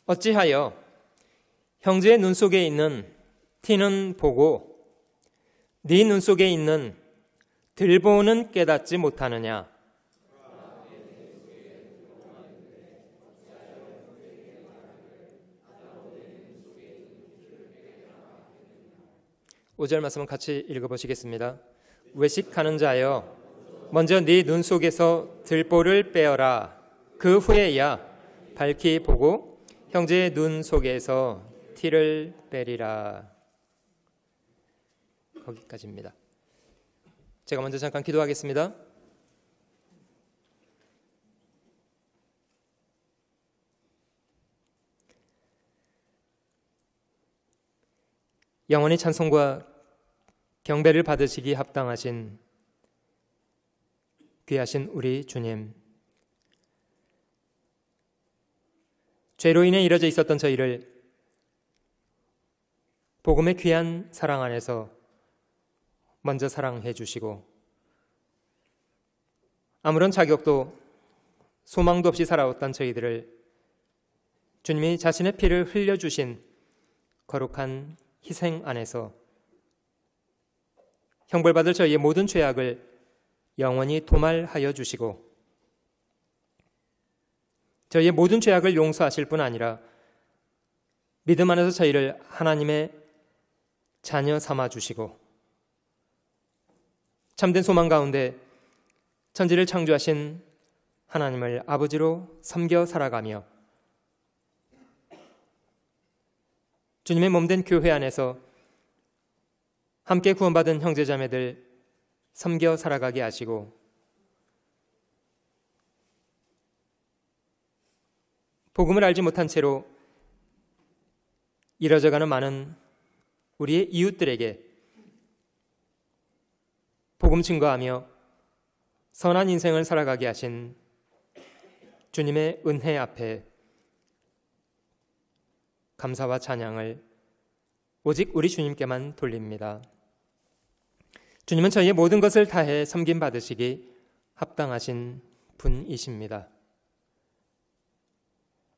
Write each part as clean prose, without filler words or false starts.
어찌하여 형제의 눈 속에 있는 티는 보고 네 눈 속에 있는 들보는 깨닫지 못하느냐? 오절 말씀은 같이 읽어보시겠습니다. 외식하는 자여, 먼저 네 눈 속에서 들보를 빼어라. 그 후에야 밝히 보고 형제의 눈 속에서 티를 빼리라. 거기까지입니다. 제가 먼저 잠깐 기도하겠습니다. 영원히 찬송과 경배를 받으시기 합당하신 귀하신 우리 주님, 죄로 인해 이뤄져 있었던 저희를 복음의 귀한 사랑 안에서 먼저 사랑해 주시고 아무런 자격도 소망도 없이 살아왔던 저희들을 주님이 자신의 피를 흘려주신 거룩한 희생 안에서 형벌받을 저희의 모든 죄악을 영원히 도말하여 주시고 저희의 모든 죄악을 용서하실 뿐 아니라 믿음 안에서 저희를 하나님의 자녀 삼아 주시고 참된 소망 가운데 천지를 창조하신 하나님을 아버지로 섬겨 살아가며 주님의 몸된 교회 안에서 함께 구원받은 형제자매들 섬겨 살아가게 하시고 복음을 알지 못한 채로 이뤄져가는 많은 우리의 이웃들에게 복음 증거하며 선한 인생을 살아가게 하신 주님의 은혜 앞에 감사와 찬양을 오직 우리 주님께만 돌립니다. 주님은 저희의 모든 것을 다해 섬김 받으시기 합당하신 분이십니다.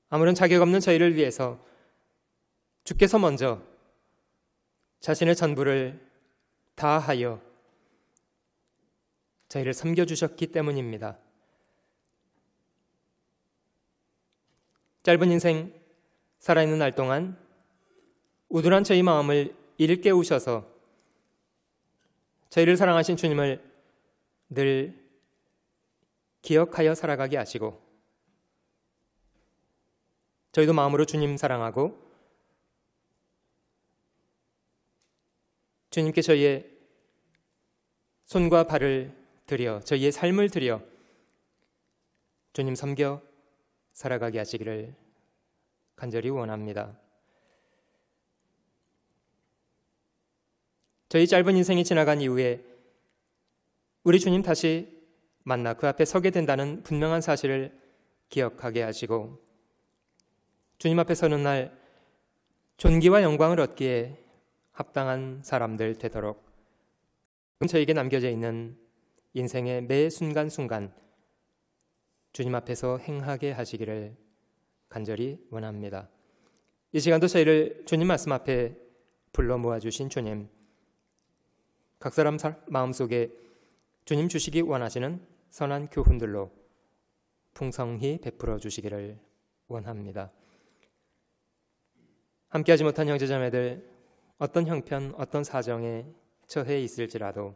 아무런 자격 없는 저희를 위해서 주께서 먼저 자신의 전부를 다하여 저희를 섬겨주셨기 때문입니다. 짧은 인생 살아있는 날 동안 우둔한 저희 마음을 일깨우셔서 저희를 사랑하신 주님을 늘 기억하여 살아가게 하시고 저희도 마음으로 주님 사랑하고 주님께 저희의 손과 발을 드려 저희의 삶을 드려 주님 섬겨 살아가게 하시기를 간절히 원합니다. 저희 짧은 인생이 지나간 이후에 우리 주님 다시 만나 그 앞에 서게 된다는 분명한 사실을 기억하게 하시고 주님 앞에 서는 날 존귀와 영광을 얻기에 합당한 사람들 되도록 저에게 남겨져 있는 인생의 매 순간순간 주님 앞에서 행하게 하시기를 간절히 원합니다. 이 시간도 저희를 주님 말씀 앞에 불러 모아주신 주님, 각 사람 마음속에 주님 주시기 원하시는 선한 교훈들로 풍성히 베풀어 주시기를 원합니다. 함께하지 못한 형제자매들 어떤 형편, 어떤 사정에 처해 있을지라도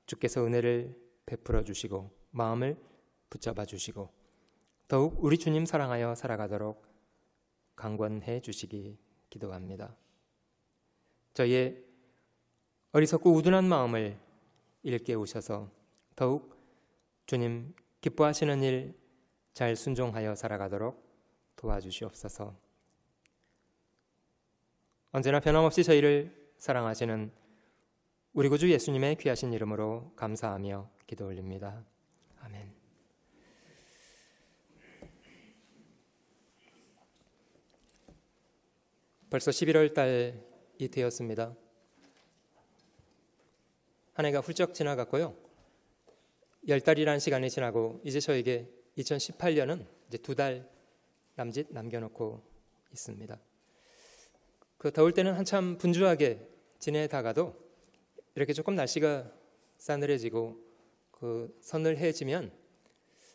주께서 은혜를 베풀어 주시고 마음을 붙잡아 주시고 더욱 우리 주님 사랑하여 살아가도록 강권해 주시기 기도합니다. 저희의 어리석고 우둔한 마음을 일깨우셔서 더욱 주님 기뻐하시는 일 잘 순종하여 살아가도록 도와주시옵소서. 언제나 변함없이 저희를 사랑하시는 우리 구주 예수님의 귀하신 이름으로 감사하며 기도 올립니다. 아멘. 벌써 11월 달이 되었습니다. 한 해가 훌쩍 지나갔고요. 10달이라는 시간이 지나고 이제 저에게 2018년은 이제 2달 남짓 남겨놓고 있습니다. 그 더울 때는 한참 분주하게 지내다가도 이렇게 조금 날씨가 싸늘해지고 그 서늘해지면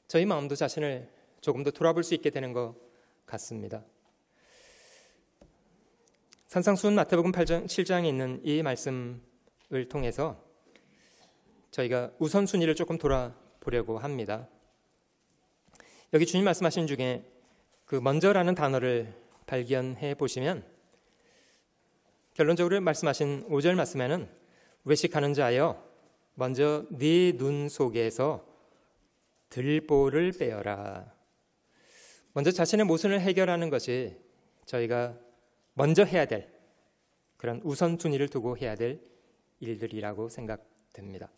저희 마음도 자신을 조금 더 돌아볼 수 있게 되는 것 같습니다. 산상수훈 마태복음 8장, 7장에 있는 이 말씀을 통해서 저희가 우선순위를 조금 돌아보려고 합니다. 여기 주님 말씀하신 중에 그 먼저라는 단어를 발견해 보시면 결론적으로 말씀하신 5절 말씀에는 외식하는 자여 먼저 네 눈 속에서 들보를 빼어라. 먼저 자신의 모순을 해결하는 것이 저희가 먼저 해야 될 그런 우선순위를 두고 해야 될 일들이라고 생각됩니다.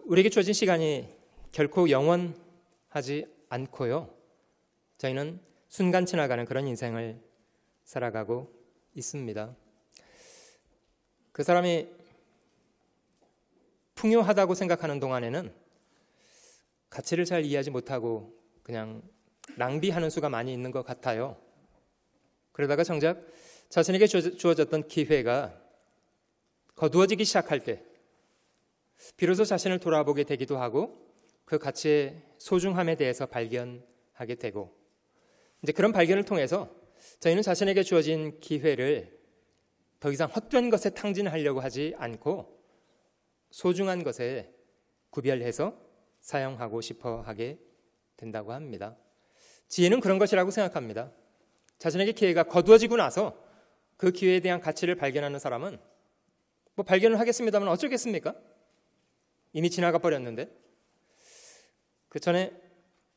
우리에게 주어진 시간이 결코 영원하지 않고요. 저희는 순간 지나가는 그런 인생을 살아가고 있습니다. 그 사람이 풍요하다고 생각하는 동안에는 가치를 잘 이해하지 못하고 그냥 낭비하는 수가 많이 있는 것 같아요. 그러다가 정작 자신에게 주어졌던 기회가 거두어지기 시작할 때 비로소 자신을 돌아보게 되기도 하고 그 가치의 소중함에 대해서 발견하게 되고 이제 그런 발견을 통해서 저희는 자신에게 주어진 기회를 더 이상 헛된 것에 탕진하려고 하지 않고 소중한 것에 구별해서 사용하고 싶어 하게 된다고 합니다. 지혜는 그런 것이라고 생각합니다. 자신에게 기회가 거두어지고 나서 그 기회에 대한 가치를 발견하는 사람은 뭐 발견을 하겠습니다만 어쩌겠습니까? 이미 지나가 버렸는데. 그 전에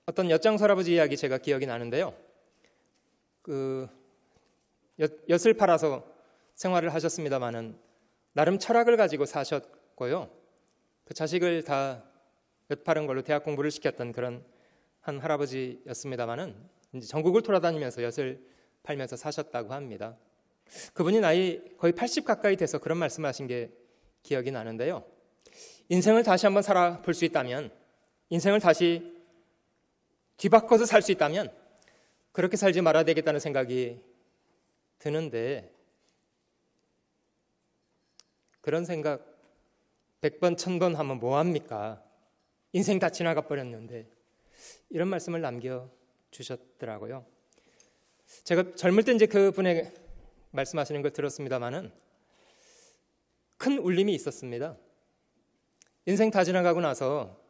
어떤 엿장 할아버지 이야기 제가 기억이 나는데요. 엿을 팔아서 생활을 하셨습니다마는 나름 철학을 가지고 사셨고요. 그 자식을 다 엿 파는 걸로 대학 공부를 시켰던 그런 한 할아버지였습니다마는 이제 전국을 돌아다니면서 엿을 팔면서 사셨다고 합니다. 그분이 나이 거의 80 가까이 돼서 그런 말씀을 하신 게 기억이 나는데요. 인생을 다시 한번 살아볼 수 있다면, 인생을 다시 뒤바꿔서 살 수 있다면 그렇게 살지 말아야 되겠다는 생각이 드는데 그런 생각 100번, 1000번 하면 뭐합니까? 인생 다 지나가 버렸는데 이런 말씀을 남겨주셨더라고요. 제가 젊을 때 이제 그분의 말씀하시는 걸 들었습니다마는 큰 울림이 있었습니다. 인생 다 지나가고 나서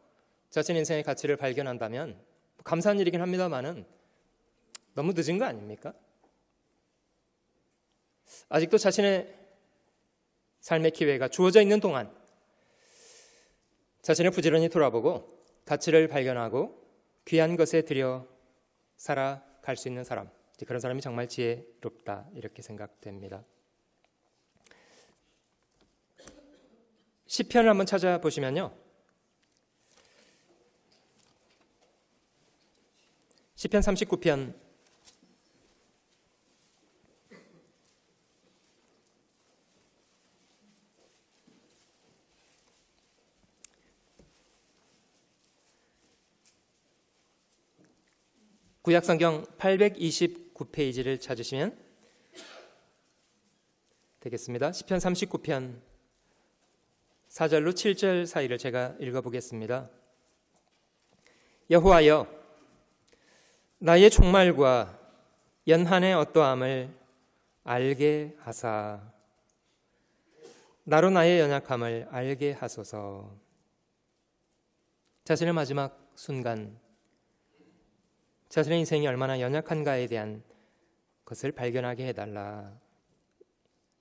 자신 인생의 가치를 발견한다면 감사한 일이긴 합니다마는 너무 늦은 거 아닙니까? 아직도 자신의 삶의 기회가 주어져 있는 동안 자신을 부지런히 돌아보고 가치를 발견하고 귀한 것에 들여 살아갈 수 있는 사람, 그런 사람이 정말 지혜롭다 이렇게 생각됩니다. 시편을 한번 찾아보시면요. 시편 39편 구약성경 829페이지를 찾으시면 되겠습니다. 시편 39편 4절로 7절 사이를 제가 읽어보겠습니다. 여호와여, 나의 종말과 연한의 어떠함을 알게 하사 나로 나의 연약함을 알게 하소서. 자신의 마지막 순간, 자신의 인생이 얼마나 연약한가에 대한 것을 발견하게 해달라,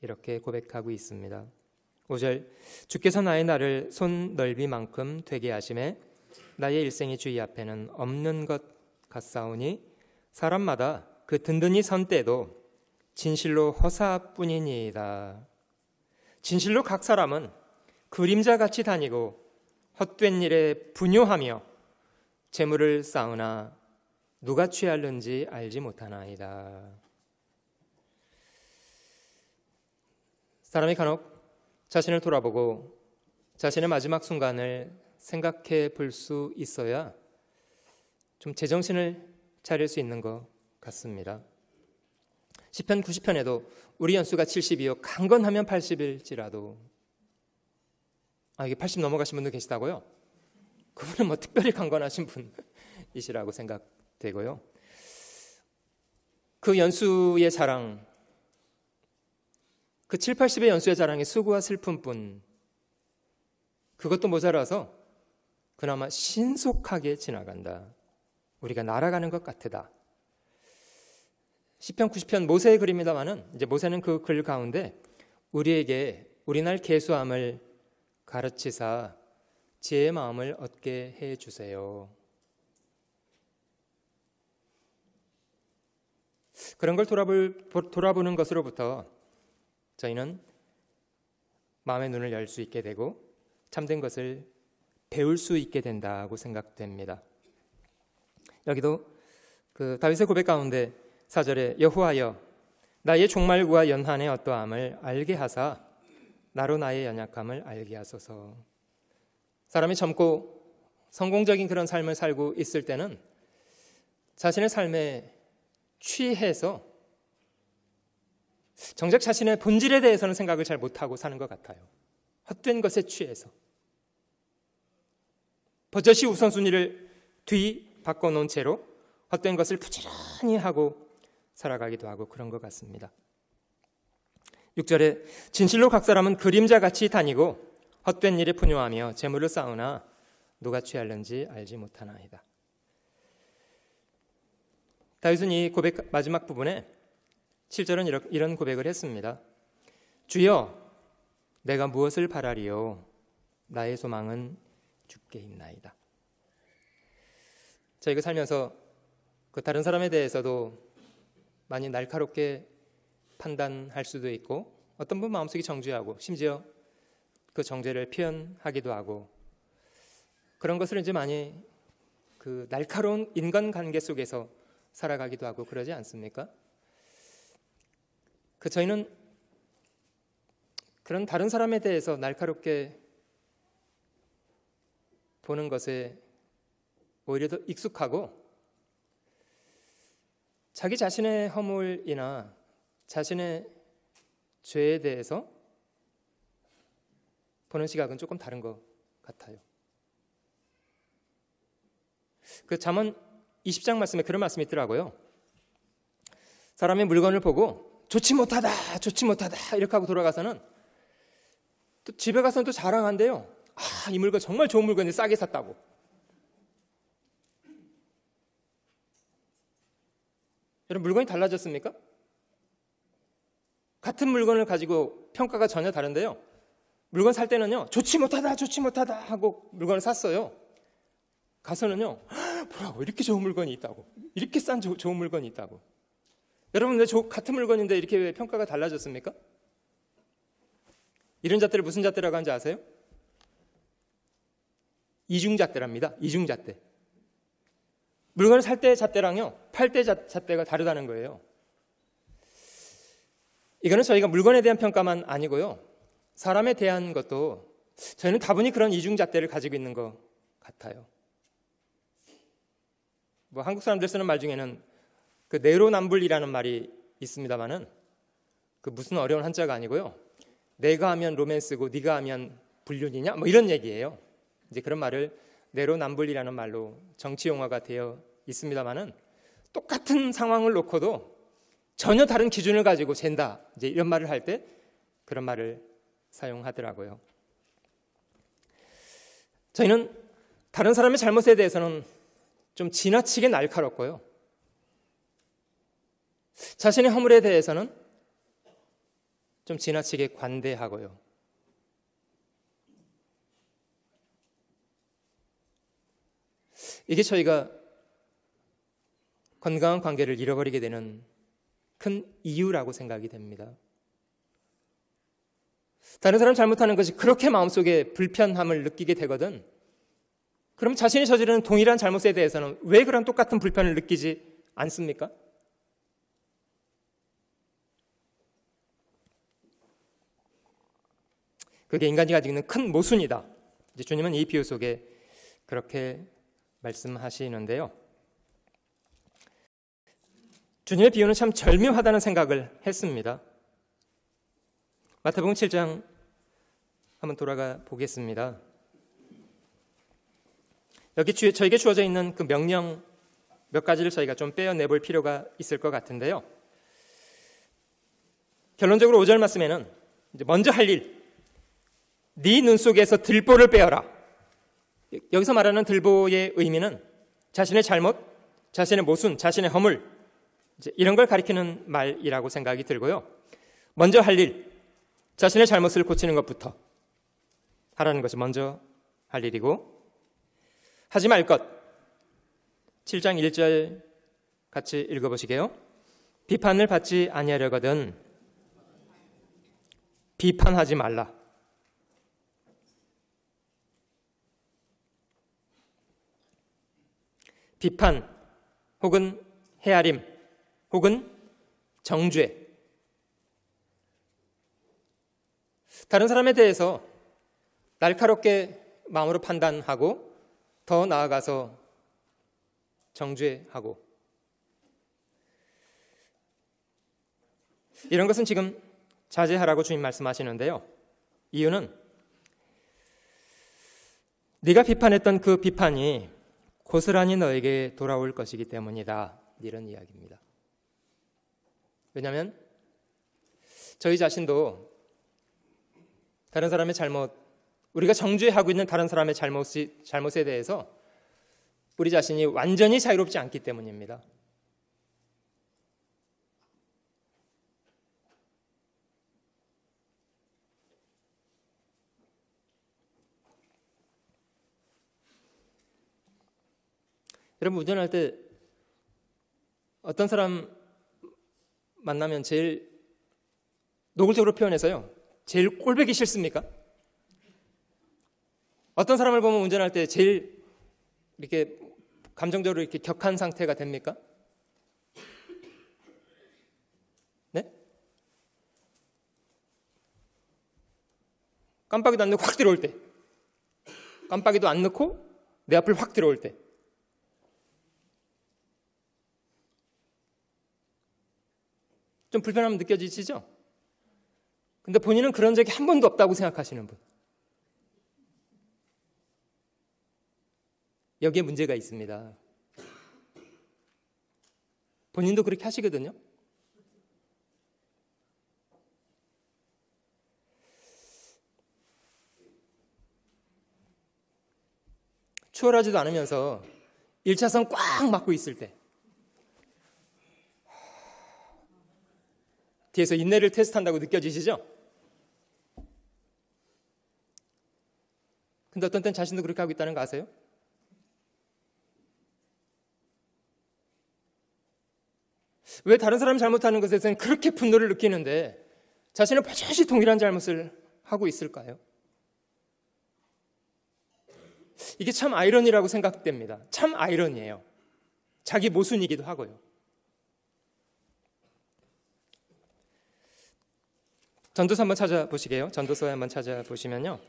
이렇게 고백하고 있습니다. 5절, 주께서 나의 날을 손 넓이만큼 되게 하심에 나의 일생이 주의 앞에는 없는 것 같사오니 사람마다 그 든든히 선 때도 진실로 허사뿐이니이다. 진실로 각 사람은 그림자같이 다니고 헛된 일에 분요하며 재물을 쌓으나 누가 취할는지 알지 못하나이다. 사람이 간혹 자신을 돌아보고 자신의 마지막 순간을 생각해 볼 수 있어야 좀 제정신을 차릴 수 있는 것 같습니다. 시편 90편에도 우리 연수가 70이요 강건하면 80일지라도 이게 80 넘어가신 분도 계시다고요? 그분은 뭐 특별히 강건하신 분이시라고 생각되고요. 그 연수의 자랑, 그 7, 80의 연수의 자랑이 수고와 슬픔뿐, 그것도 모자라서 그나마 신속하게 지나간다. 우리가 날아가는 것 같으다. 시편 90편 모세의 글입니다마는 이제 모세는 그 글 가운데 우리에게 우리날 계수함을 가르치사 지혜의 마음을 얻게 해 주세요. 그런 걸 돌아보는 것으로부터 저희는 마음의 눈을 열 수 있게 되고 참된 것을 배울 수 있게 된다고 생각됩니다. 여기도 그 다윗의 고백 가운데 4절에 여호와여 나의 종말과 연한의 어떠함을 알게 하사 나로 나의 연약함을 알게 하소서. 사람이 젊고 성공적인 그런 삶을 살고 있을 때는 자신의 삶에 취해서 정작 자신의 본질에 대해서는 생각을 잘 못하고 사는 것 같아요. 헛된 것에 취해서 버젓이 우선순위를 뒤바꿔놓은 채로 헛된 것을 부지런히 하고 살아가기도 하고 그런 것 같습니다. 6절에 진실로 각 사람은 그림자같이 다니고 헛된 일에 분요하며 재물을 쌓으나 누가 취할는지 알지 못하나이다. 다윗은 이 고백 마지막 부분에 7절은 이런 고백을 했습니다. 주여 내가 무엇을 바라리요 나의 소망은 주께 있나이다. 저희가 살면서 그 다른 사람에 대해서도 많이 날카롭게 판단할 수도 있고 어떤 분 마음속이 정죄하고 심지어 그 정죄를 표현하기도 하고 그런 것을 이제 많이 그 날카로운 인간관계 속에서 살아가기도 하고 그러지 않습니까? 저희는 그런 다른 사람에 대해서 날카롭게 보는 것에 오히려 더 익숙하고 자기 자신의 허물이나 자신의 죄에 대해서 보는 시각은 조금 다른 것 같아요. 그 잠언 20장 말씀에 그런 말씀이 있더라고요. 사람의 물건을 보고 좋지 못하다 이렇게 하고 돌아가서는 또 집에 가서는 또 자랑한대요. 이 물건 정말 좋은 물건인데 싸게 샀다고. 여러분 물건이 달라졌습니까? 같은 물건을 가지고 평가가 전혀 다른데요. 물건 살 때는요. 좋지 못하다 하고 물건을 샀어요. 가서는요. 뭐라고 이렇게 좋은 물건이 있다고. 이렇게 싼 좋은 물건이 있다고. 여러분 왜 같은 물건인데 이렇게 왜 평가가 달라졌습니까? 이런 잣대를 무슨 잣대라고 하는지 아세요? 이중잣대랍니다. 이중잣대. 물건을 살 때 잣대랑요. 팔 때 잣대가 다르다는 거예요. 이거는 저희가 물건에 대한 평가만 아니고요. 사람에 대한 것도 저희는 다분히 그런 이중잣대를 가지고 있는 것 같아요. 뭐 한국 사람들 쓰는 말 중에는 그 내로남불이라는 말이 있습니다만은 그 무슨 어려운 한자가 아니고요. 내가 하면 로맨스고 네가 하면 불륜이냐? 뭐 이런 얘기예요. 이제 그런 말을 내로남불이라는 말로 정치 용어가 되어 있습니다만은 똑같은 상황을 놓고도 전혀 다른 기준을 가지고 잰다. 이제 이런 말을 할 때 그런 말을 사용하더라고요. 저희는 다른 사람의 잘못에 대해서는 좀 지나치게 날카롭고요. 자신의 허물에 대해서는 좀 지나치게 관대하고요. 이게 저희가 건강한 관계를 잃어버리게 되는 큰 이유라고 생각이 됩니다. 다른 사람 잘못하는 것이 그렇게 마음속에 불편함을 느끼게 되거든. 그럼 자신이 저지르는 동일한 잘못에 대해서는 왜 그런 똑같은 불편을 느끼지 않습니까? 그게 인간이 가지고 있는 큰 모순이다. 이제 주님은 이 비유 속에 그렇게 말씀하시는데요. 주님의 비유는 참 절묘하다는 생각을 했습니다. 마태복음 7장 한번 돌아가 보겠습니다. 여기 저에게 주어져 있는 그 명령 몇 가지를 저희가 좀 빼어내볼 필요가 있을 것 같은데요. 결론적으로 5절 말씀에는 이제 먼저 할 일, 네 눈 속에서 들보를 빼어라. 여기서 말하는 들보의 의미는 자신의 잘못, 자신의 모순, 자신의 허물, 이제 이런 걸 가리키는 말이라고 생각이 들고요. 먼저 할 일, 자신의 잘못을 고치는 것부터 하라는 것이 먼저 할 일이고, 하지 말 것, 7장 1절 같이 읽어보시게요. 비판을 받지 아니하려거든 비판하지 말라. 비판 혹은 헤아림 혹은 정죄, 다른 사람에 대해서 날카롭게 마음으로 판단하고 더 나아가서 정죄하고, 이런 것은 지금 자제하라고 주님 말씀하시는데요. 이유는 네가 비판했던 그 비판이 고스란히 너에게 돌아올 것이기 때문이다, 이런 이야기입니다. 왜냐하면 저희 자신도 다른 사람의 잘못, 우리가 정죄하고 있는 다른 사람의 잘못에 대해서 우리 자신이 완전히 자유롭지 않기 때문입니다. 여러분, 운전할 때 어떤 사람 만나면 제일 노골적으로 표현해서요, 제일 꼴보기 싫습니까? 어떤 사람을 보면 운전할 때 제일 이렇게 감정적으로 이렇게 격한 상태가 됩니까? 네? 깜빡이도 안 넣고 확 들어올 때, 깜빡이도 안 넣고 내 앞을 확 들어올 때, 좀 불편함 느껴지시죠? 근데 본인은 그런 적이 한 번도 없다고 생각하시는 분, 여기에 문제가 있습니다. 본인도 그렇게 하시거든요. 추월하지도 않으면서 1차선 꽉 막고 있을 때, 뒤에서 인내를 테스트한다고 느껴지시죠? 근데 어떤 때는 자신도 그렇게 하고 있다는 거 아세요? 왜 다른 사람이 잘못하는 것에 대해서는 그렇게 분노를 느끼는데 자신은 반드시 동일한 잘못을 하고 있을까요? 이게 참 아이러니라고 생각됩니다. 참 아이러니예요. 자기 모순이기도 하고요. 전도서 한번 찾아보시게요. 전도서에 한번 찾아보시면요,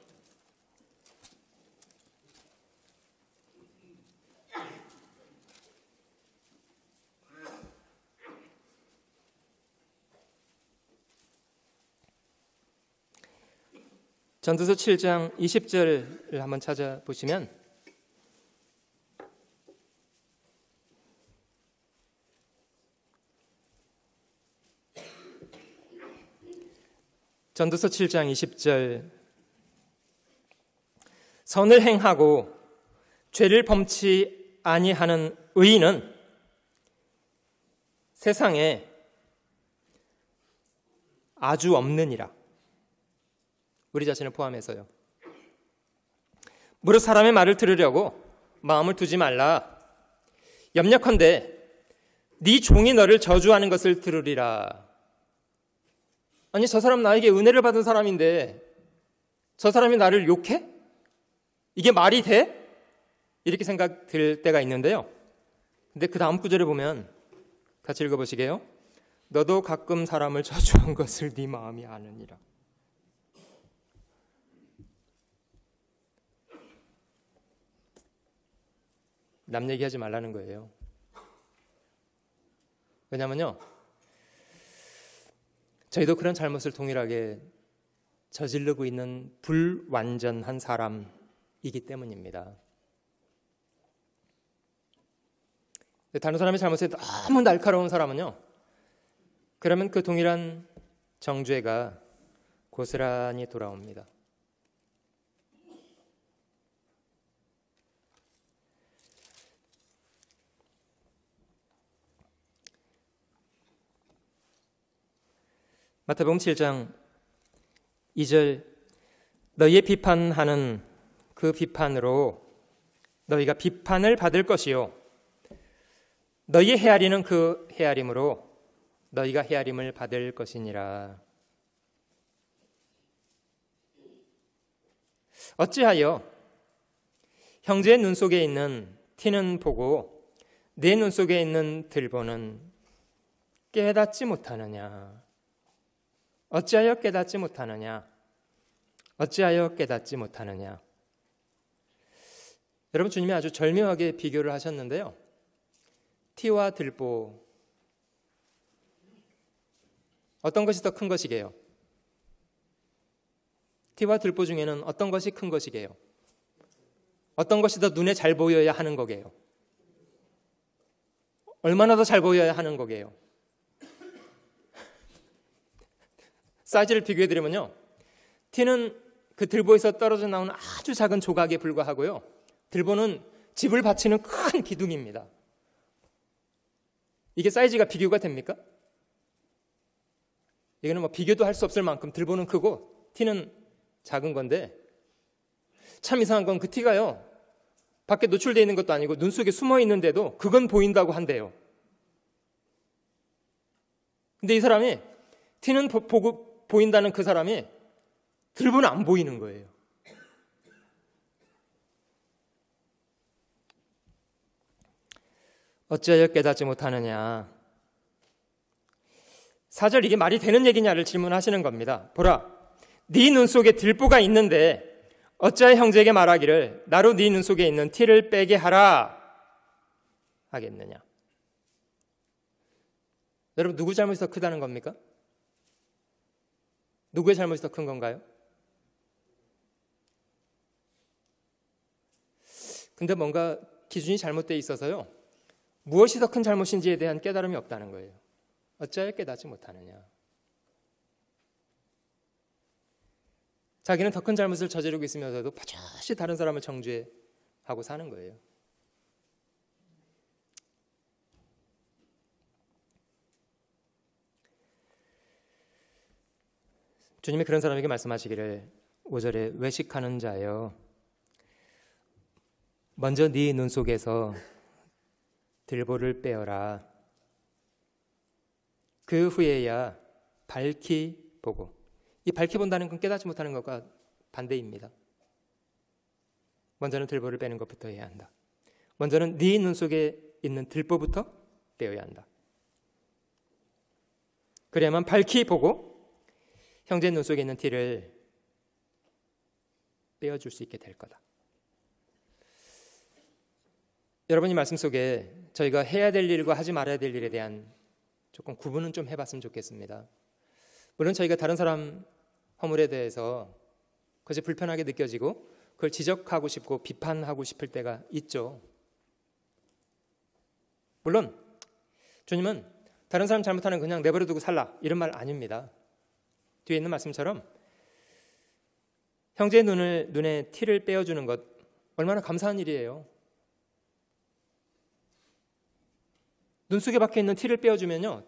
전도서 7장 20절을 한번 찾아보시면 전도서 7장 20절, 선을 행하고 죄를 범치 아니하는 의인은 세상에 아주 없느니라. 우리 자신을 포함해서요. 무릇 사람의 말을 들으려고 마음을 두지 말라. 염려컨대 네 종이 너를 저주하는 것을 들으리라. 아니, 저 사람 나에게 은혜를 받은 사람인데 저 사람이 나를 욕해? 이게 말이 돼? 이렇게 생각 들 때가 있는데요. 근데 그 다음 구절을 보면 같이 읽어보시게요. 너도 가끔 사람을 저주한 것을 네 마음이 아느니라. 남 얘기하지 말라는 거예요. 왜냐면요, 저희도 그런 잘못을 동일하게 저지르고 있는 불완전한 사람이기 때문입니다. 다른 사람의 잘못에 너무 날카로운 사람은요, 그러면 그 동일한 정죄가 고스란히 돌아옵니다. 마태복음 7장 2절, 너희의 비판하는 그 비판으로 너희가 비판을 받을 것이요 너희의 헤아리는 그 헤아림으로 너희가 헤아림을 받을 것이니라. 어찌하여 형제의 눈 속에 있는 티는 보고 내 눈 속에 있는 들보는 깨닫지 못하느냐? 어찌하여 깨닫지 못하느냐? 어찌하여 깨닫지 못하느냐? 여러분, 주님이 아주 절묘하게 비교를 하셨는데요, 티와 들보, 어떤 것이 더 큰 것이게요? 티와 들보 중에는 어떤 것이 큰 것이게요? 어떤 것이 더 눈에 잘 보여야 하는 거게요? 얼마나 더 잘 보여야 하는 거게요? 사이즈를 비교해드리면요, 티는 그 들보에서 떨어져 나오는 아주 작은 조각에 불과하고요, 들보는 집을 받치는 큰 기둥입니다. 이게 사이즈가 비교가 됩니까? 이거는 뭐 비교도 할 수 없을 만큼 들보는 크고 티는 작은 건데, 참 이상한 건 그 티가요, 밖에 노출되어 있는 것도 아니고 눈 속에 숨어 있는데도 그건 보인다고 한대요. 근데 이 사람이 티는 보고 보인다는 그 사람이 들보는 안 보이는 거예요. 어찌하여 깨닫지 못하느냐? 4절, 이게 말이 되는 얘기냐를 질문하시는 겁니다. 보라, 네 눈 속에 들보가 있는데 어찌하여 형제에게 말하기를 나로 네 눈 속에 있는 티를 빼게 하라 하겠느냐? 여러분, 누구 잘못이 더 크다는 겁니까? 누구의 잘못이 더 큰 건가요? 근데 뭔가 기준이 잘못되어 있어서요, 무엇이 더 큰 잘못인지에 대한 깨달음이 없다는 거예요. 어찌하여 깨닫지 못하느냐? 자기는 더 큰 잘못을 저지르고 있으면서도 버젓이 다른 사람을 정죄하고 사는 거예요. 주님이 그런 사람에게 말씀하시기를 5절에 외식하는 자여, 먼저 네 눈 속에서 들보를 빼어라. 그 후에야 밝히 보고. 이 밝히 본다는 건 깨닫지 못하는 것과 반대입니다. 먼저는 들보를 빼는 것부터 해야 한다. 먼저는 네 눈 속에 있는 들보부터 빼어야 한다. 그래야만 밝히 보고 형제의 눈 속에 있는 티를 빼어줄 수 있게 될 거다. 여러분, 이 말씀 속에 저희가 해야 될 일과 하지 말아야 될 일에 대한 조금 구분은 좀 해봤으면 좋겠습니다. 물론 저희가 다른 사람 허물에 대해서 그것이 불편하게 느껴지고 그걸 지적하고 싶고 비판하고 싶을 때가 있죠. 물론 주님은 다른 사람 잘못하는 그냥 내버려 두고 살라 이런 말 아닙니다. 뒤에 있는 말씀처럼 형제의 눈에 티를 빼어주는 것 얼마나 감사한 일이에요. 눈 속에 박혀 있는 티를 빼어주면요,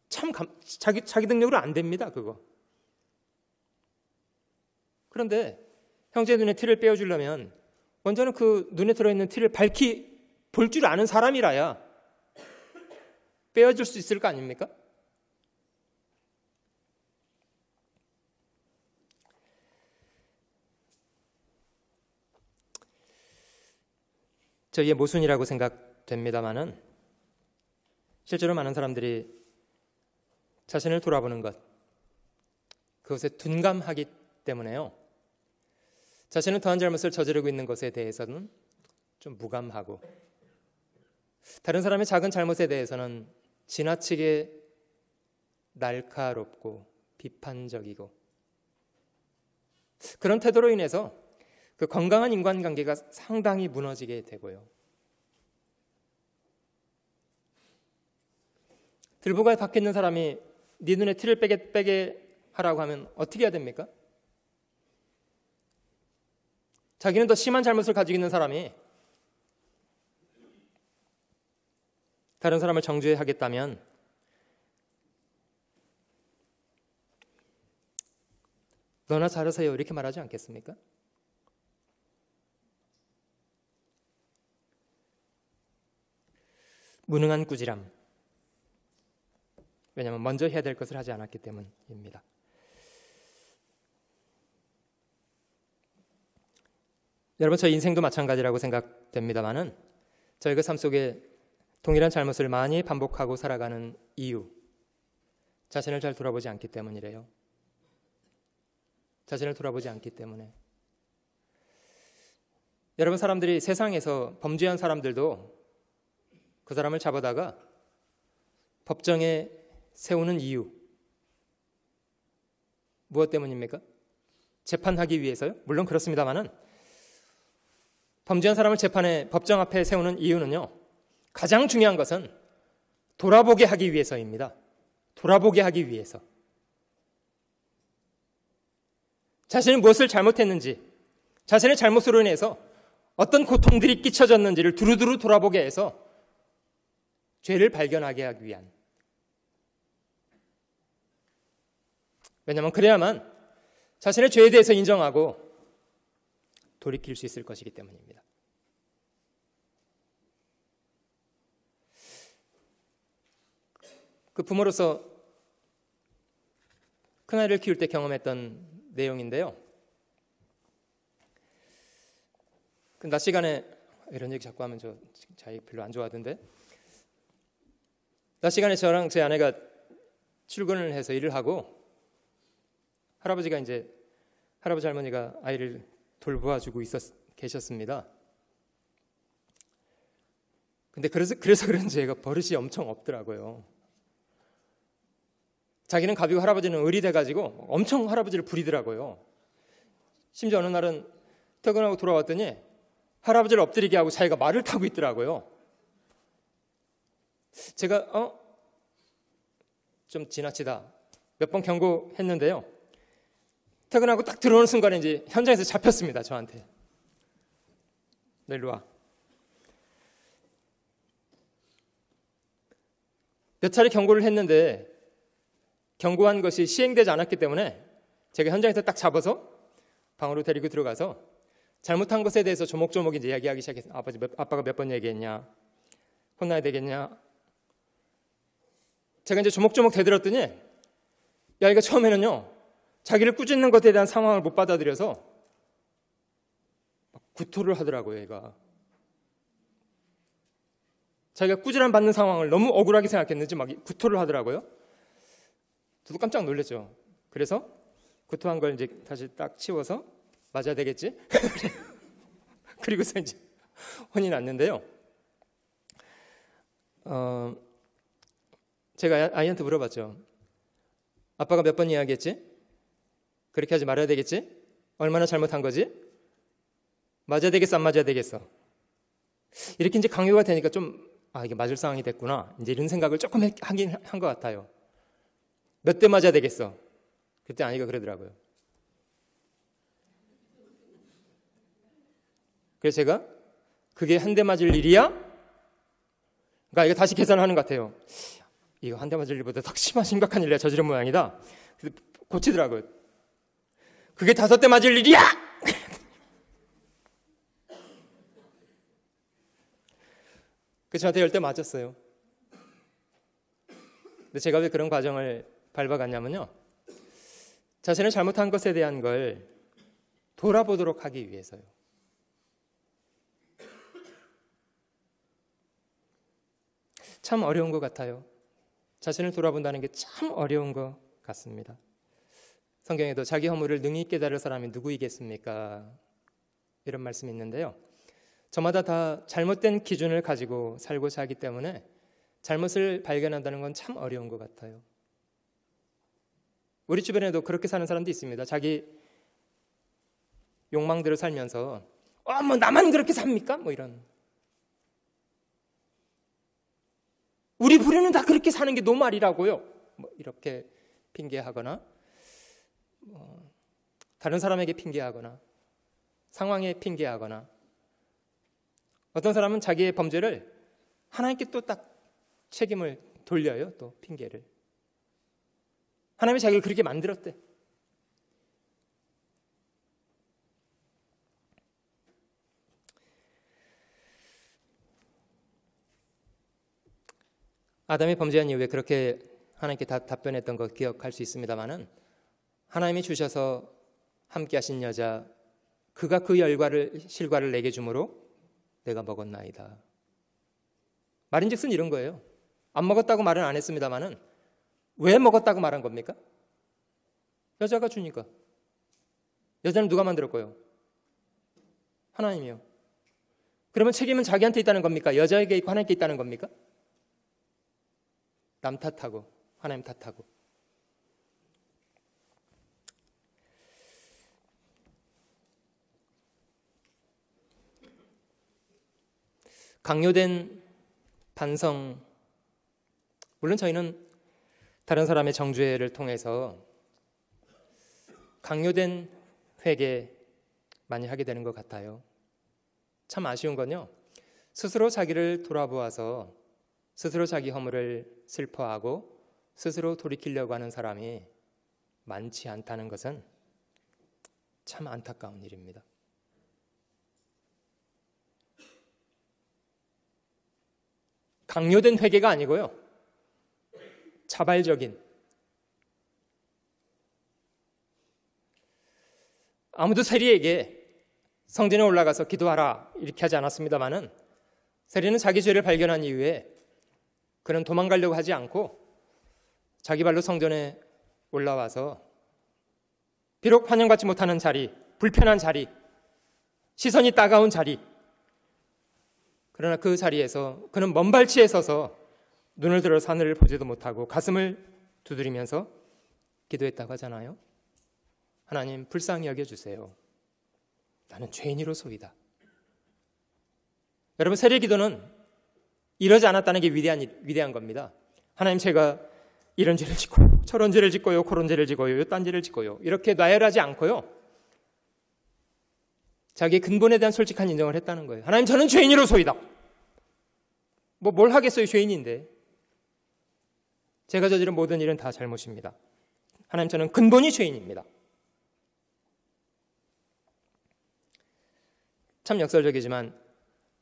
참 자기 능력으로 안 됩니다, 그거. 그런데 형제의 눈에 티를 빼어주려면 먼저는 그 눈에 들어있는 티를 밝히 볼 줄 아는 사람이라야 빼어줄 수 있을 거 아닙니까? 저희의 모순이라고 생각됩니다마는 실제로 많은 사람들이 자신을 돌아보는 것, 그것에 둔감하기 때문에요, 자신은 더한 잘못을 저지르고 있는 것에 대해서는 좀 무감하고 다른 사람의 작은 잘못에 대해서는 지나치게 날카롭고 비판적이고 그런 태도로 인해서 그 건강한 인간관계가 상당히 무너지게 되고요. 들보가에 박혀 있는 사람이 네 눈에 티를 빼게 하라고 하면 어떻게 해야 됩니까? 자기는 더 심한 잘못을 가지고 있는 사람이 다른 사람을 정죄 하겠다면 너나 잘하세요 이렇게 말하지 않겠습니까? 무능한 꾸지람. 왜냐하면 먼저 해야 될 것을 하지 않았기 때문입니다. 여러분, 저희 인생도 마찬가지라고 생각됩니다만은 저희가 삶 속에 동일한 잘못을 많이 반복하고 살아가는 이유, 자신을 잘 돌아보지 않기 때문이래요. 자신을 돌아보지 않기 때문에. 여러분, 사람들이 세상에서 범죄한 사람들도 그 사람을 잡아다가 법정에 세우는 이유, 무엇 때문입니까? 재판하기 위해서요? 물론 그렇습니다만은 범죄한 사람을 재판에 법정 앞에 세우는 이유는요, 가장 중요한 것은 돌아보게 하기 위해서입니다. 돌아보게 하기 위해서. 자신이 무엇을 잘못했는지, 자신의 잘못으로 인해서 어떤 고통들이 끼쳐졌는지를 두루두루 돌아보게 해서 죄를 발견하게 하기 위한. 왜냐하면 그래야만 자신의 죄에 대해서 인정하고 돌이킬 수 있을 것이기 때문입니다. 그 부모로서 큰아이를 키울 때 경험했던 내용인데요. 그 낮 시간에, 이런 얘기 자꾸 하면 저 자기 별로 안 좋아하던데, 낮 시간에 저랑 제 아내가 출근을 해서 일을 하고 할아버지 할머니가 아이를 돌보아주고 계셨습니다. 근데 그래서 그런지 애가 버릇이 엄청 없더라고요. 자기는 갑이고 할아버지는 을이 돼가지고 엄청 할아버지를 부리더라고요. 심지어 어느 날은 퇴근하고 돌아왔더니 할아버지를 엎드리게 하고 자기가 말을 타고 있더라고요. 제가 좀 지나치다 몇 번 경고했는데요. 퇴근하고 딱 들어오는 순간에 이제 현장에서 잡혔습니다. 저한테. 너 일로 와. 몇 차례 경고를 했는데 경고한 것이 시행되지 않았기 때문에 제가 현장에서 딱 잡아서 방으로 데리고 들어가서 잘못한 것에 대해서 조목조목 이제 이야기하기 시작했어요. 아빠가 몇 번 얘기했냐? 혼나야 되겠냐? 제가 이제 조목조목 되들었더니 야, 이거 처음에는요, 자기를 꾸짖는 것에 대한 상황을 못 받아들여서 막 구토를 하더라고요. 얘가 자기가 꾸지람 받는 상황을 너무 억울하게 생각했는지 막 구토를 하더라고요. 저도 깜짝 놀랐죠. 그래서 구토한 걸 이제 다시 딱 치워서 맞아야 되겠지? 그리고서 이제 혼이 났는데요. 제가 아이한테 물어봤죠. 아빠가 몇 번 이야기했지? 그렇게 하지 말아야 되겠지? 얼마나 잘못한 거지? 맞아야 되겠어, 안 맞아야 되겠어? 이렇게 이제 강요가 되니까 좀 이게 맞을 상황이 됐구나, 이제 이런 생각을 조금 하긴 한 것 같아요. 몇 대 맞아야 되겠어? 그때 아이가 그러더라고요. 그래서 제가 그게 한 대 맞을 일이야? 그러니까 이거 다시 계산을 하는 것 같아요. 이거 한 대 맞을 일보다 더 심각한 일이야 저지른 모양이다. 그래서 고치더라고요. 그게 5대 맞을 일이야! 그래서 저한테 10대 맞았어요. 근데 제가 왜 그런 과정을 밟아갔냐면요, 자신을 잘못한 것에 대한 걸 돌아보도록 하기 위해서요. 참 어려운 것 같아요. 자신을 돌아본다는 게 참 어려운 것 같습니다. 성경에도 자기 허물을 능히 깨달을 사람이 누구이겠습니까? 이런 말씀이 있는데요. 저마다 다 잘못된 기준을 가지고 살고자 하기 때문에 잘못을 발견한다는 건 참 어려운 것 같아요. 우리 주변에도 그렇게 사는 사람도 있습니다. 자기 욕망대로 살면서 뭐 나만 그렇게 삽니까? 뭐 이런. 우리 부류는 다 그렇게 사는 게 노말이라고요. 뭐 이렇게 핑계하거나 다른 사람에게 핑계하거나 상황에 핑계하거나 어떤 사람은 자기의 범죄를 하나님께 또 딱 책임을 돌려요. 또 핑계를. 하나님이 자기를 그렇게 만들었대. 아담이 범죄한 이후에 그렇게 하나님께 답변했던 거 기억할 수 있습니다만은 하나님이 주셔서 함께 하신 여자 그가 그 실과를 내게 주므로 내가 먹었나이다. 말인즉슨 이런 거예요. 안 먹었다고 말은 안 했습니다만은 왜 먹었다고 말한 겁니까? 여자가 주니까. 여자는 누가 만들었고요? 하나님이요. 그러면 책임은 자기한테 있다는 겁니까? 여자에게 있고 하나님께 있다는 겁니까? 남 탓하고 하나님 탓하고. 강요된 반성. 물론 저희는 다른 사람의 정죄를 통해서 강요된 회개 많이 하게 되는 것 같아요. 참 아쉬운 건요, 스스로 자기를 돌아보아서 스스로 자기 허물을 슬퍼하고 스스로 돌이키려고 하는 사람이 많지 않다는 것은 참 안타까운 일입니다. 강요된 회개가 아니고요, 자발적인, 아무도 세리에게 성전에 올라가서 기도하라 이렇게 하지 않았습니다마는 세리는 자기 죄를 발견한 이후에 그는 도망가려고 하지 않고 자기 발로 성전에 올라와서 비록 환영받지 못하는 자리, 불편한 자리, 시선이 따가운 자리, 그러나 그 자리에서 그는 먼 발치에 서서 눈을 들어 하늘을 보지도 못하고 가슴을 두드리면서 기도했다고 하잖아요. 하나님 불쌍히 여겨주세요. 나는 죄인이로소이다. 여러분, 세례 기도는 이러지 않았다는 게 위대한 겁니다. 하나님, 제가 이런 죄를 짓고요, 저런 죄를 짓고요, 그런 죄를 짓고요, 딴 죄를 짓고요, 이렇게 나열하지 않고요, 자기의 근본에 대한 솔직한 인정을 했다는 거예요. 하나님, 저는 죄인이로소이다. 뭘 하겠어요, 죄인인데. 제가 저지른 모든 일은 다 잘못입니다. 하나님, 저는 근본이 죄인입니다. 참 역설적이지만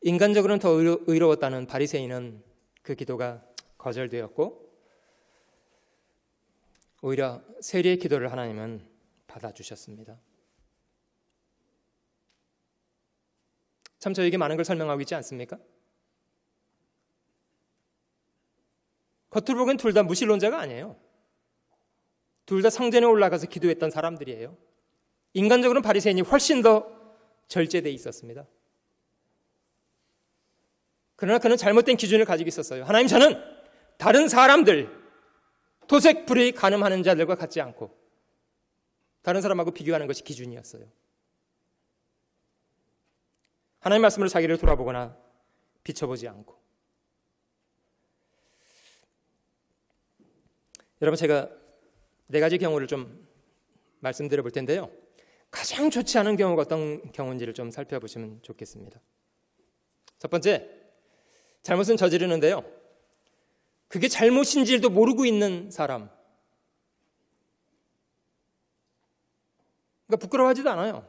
인간적으로는 더 의로웠다는 바리새인은 그 기도가 거절되었고 오히려 세리의 기도를 하나님은 받아주셨습니다. 참 저에게 많은 걸 설명하고 있지 않습니까? 겉으로 보기엔 둘 다 무신론자가 아니에요. 둘 다 성전에 올라가서 기도했던 사람들이에요. 인간적으로는 바리새인이 훨씬 더 절제되어 있었습니다. 그러나 그는 잘못된 기준을 가지고 있었어요. 하나님, 저는 다른 사람들, 도색 불의 간음하는 자들과 같지 않고 다른 사람하고 비교하는 것이 기준이었어요. 하나님 말씀으로 자기를 돌아보거나 비춰보지 않고. 여러분, 제가 4가지 경우를 좀 말씀드려 볼 텐데요, 가장 좋지 않은 경우가 어떤 경우인지를 좀 살펴보시면 좋겠습니다. 첫 번째, 잘못은 저지르는데요, 그게 잘못인지도 모르고 있는 사람. 그러니까 부끄러워하지도 않아요.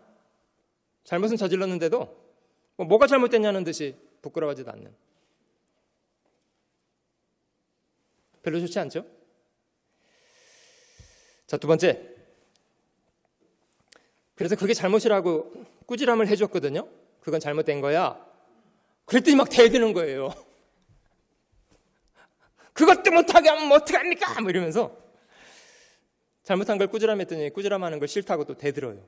잘못은 저질렀는데도 뭐가 잘못됐냐는 듯이 부끄러워하지도 않는. 별로 좋지 않죠? 자, 두 번째, 그래서 그게 잘못이라고 꾸지람을 해줬거든요. 그건 잘못된 거야. 그랬더니 막 대드는 거예요. 그것도 못하게 하면 어떡합니까? 뭐 이러면서 잘못한 걸 꾸지람했더니 꾸지람하는 걸 싫다고 또 대들어요.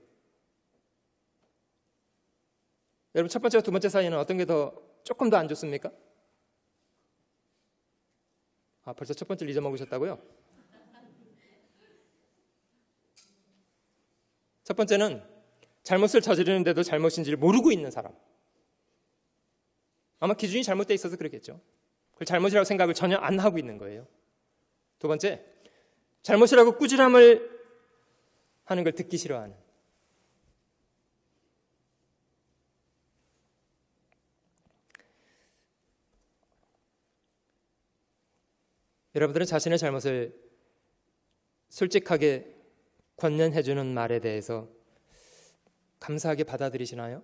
여러분, 첫 번째와 두 번째 사이는 어떤 게 더 조금 더 안 좋습니까? 벌써 첫 번째를 잊어먹으셨다고요? 첫 번째는 잘못을 저지르는데도 잘못인지를 모르고 있는 사람. 아마 기준이 잘못되어 있어서 그렇겠죠. 그걸 잘못이라고 생각을 전혀 안 하고 있는 거예요. 두 번째, 잘못이라고 꾸지람을 하는 걸 듣기 싫어하는. 여러분들은 자신의 잘못을 솔직하게 권면해주는 말에 대해서 감사하게 받아들이시나요?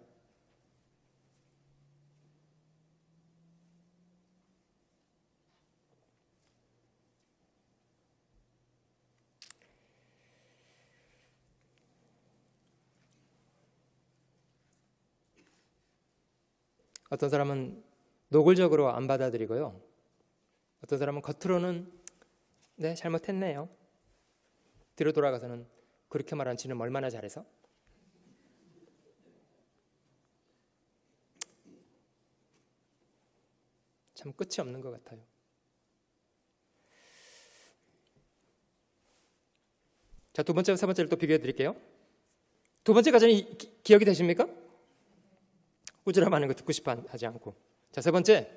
어떤 사람은 노골적으로 안 받아들이고요. 어떤 사람은 겉으로는 네, 잘못했네요. 뒤로 돌아가서는 그렇게 말한 지는 얼마나 잘해서? 참 끝이 없는 것 같아요. 자, 두 번째와 세 번째를 또 비교해 드릴게요. 두 번째까지는 기억이 되십니까? 꾸지람하는 거 듣고 싶어 하지 않고. 자, 세 번째,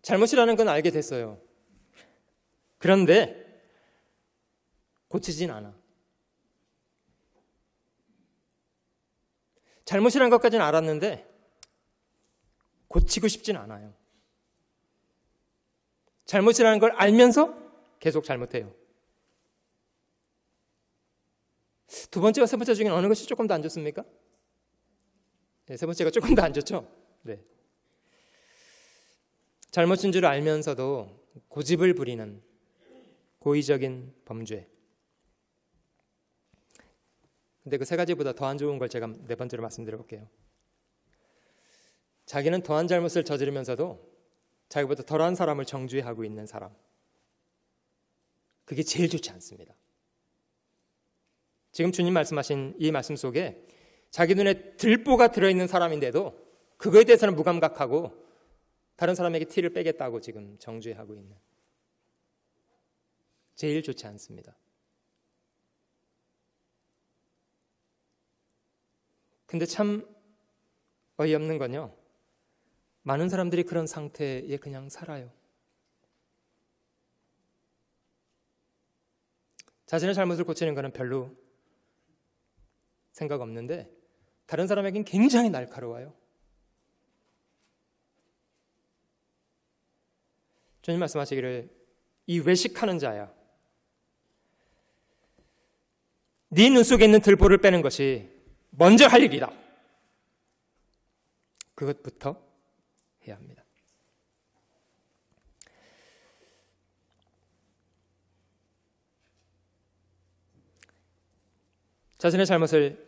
잘못이라는 건 알게 됐어요. 그런데 고치진 않아. 잘못이라는 것까지는 알았는데 고치고 싶진 않아요. 잘못이라는 걸 알면서 계속 잘못해요. 두 번째와 세 번째 중에 어느 것이 조금 더 안 좋습니까? 네, 세 번째가 조금 더 안 좋죠? 네. 잘못인 줄 알면서도 고집을 부리는 고의적인 범죄. 근데 그 세 가지보다 더 안 좋은 걸 제가 네 번째로 말씀드려 볼게요. 자기는 더한 잘못을 저지르면서도 자기보다 덜한 사람을 정죄하고 있는 사람. 그게 제일 좋지 않습니다. 지금 주님 말씀하신 이 말씀 속에 자기 눈에 들보가 들어있는 사람인데도 그거에 대해서는 무감각하고 다른 사람에게 티를 빼겠다고 지금 정죄하고 있는, 제일 좋지 않습니다. 근데 참 어이없는 건요, 많은 사람들이 그런 상태에 그냥 살아요. 자신의 잘못을 고치는 것은 별로 생각 없는데 다른 사람에겐 굉장히 날카로워요. 주님 말씀하시기를, 이 외식하는 자야, 네 눈 속에 있는 들보를 빼는 것이 먼저 할 일이다. 그것부터 해야 합니다. 자신의 잘못을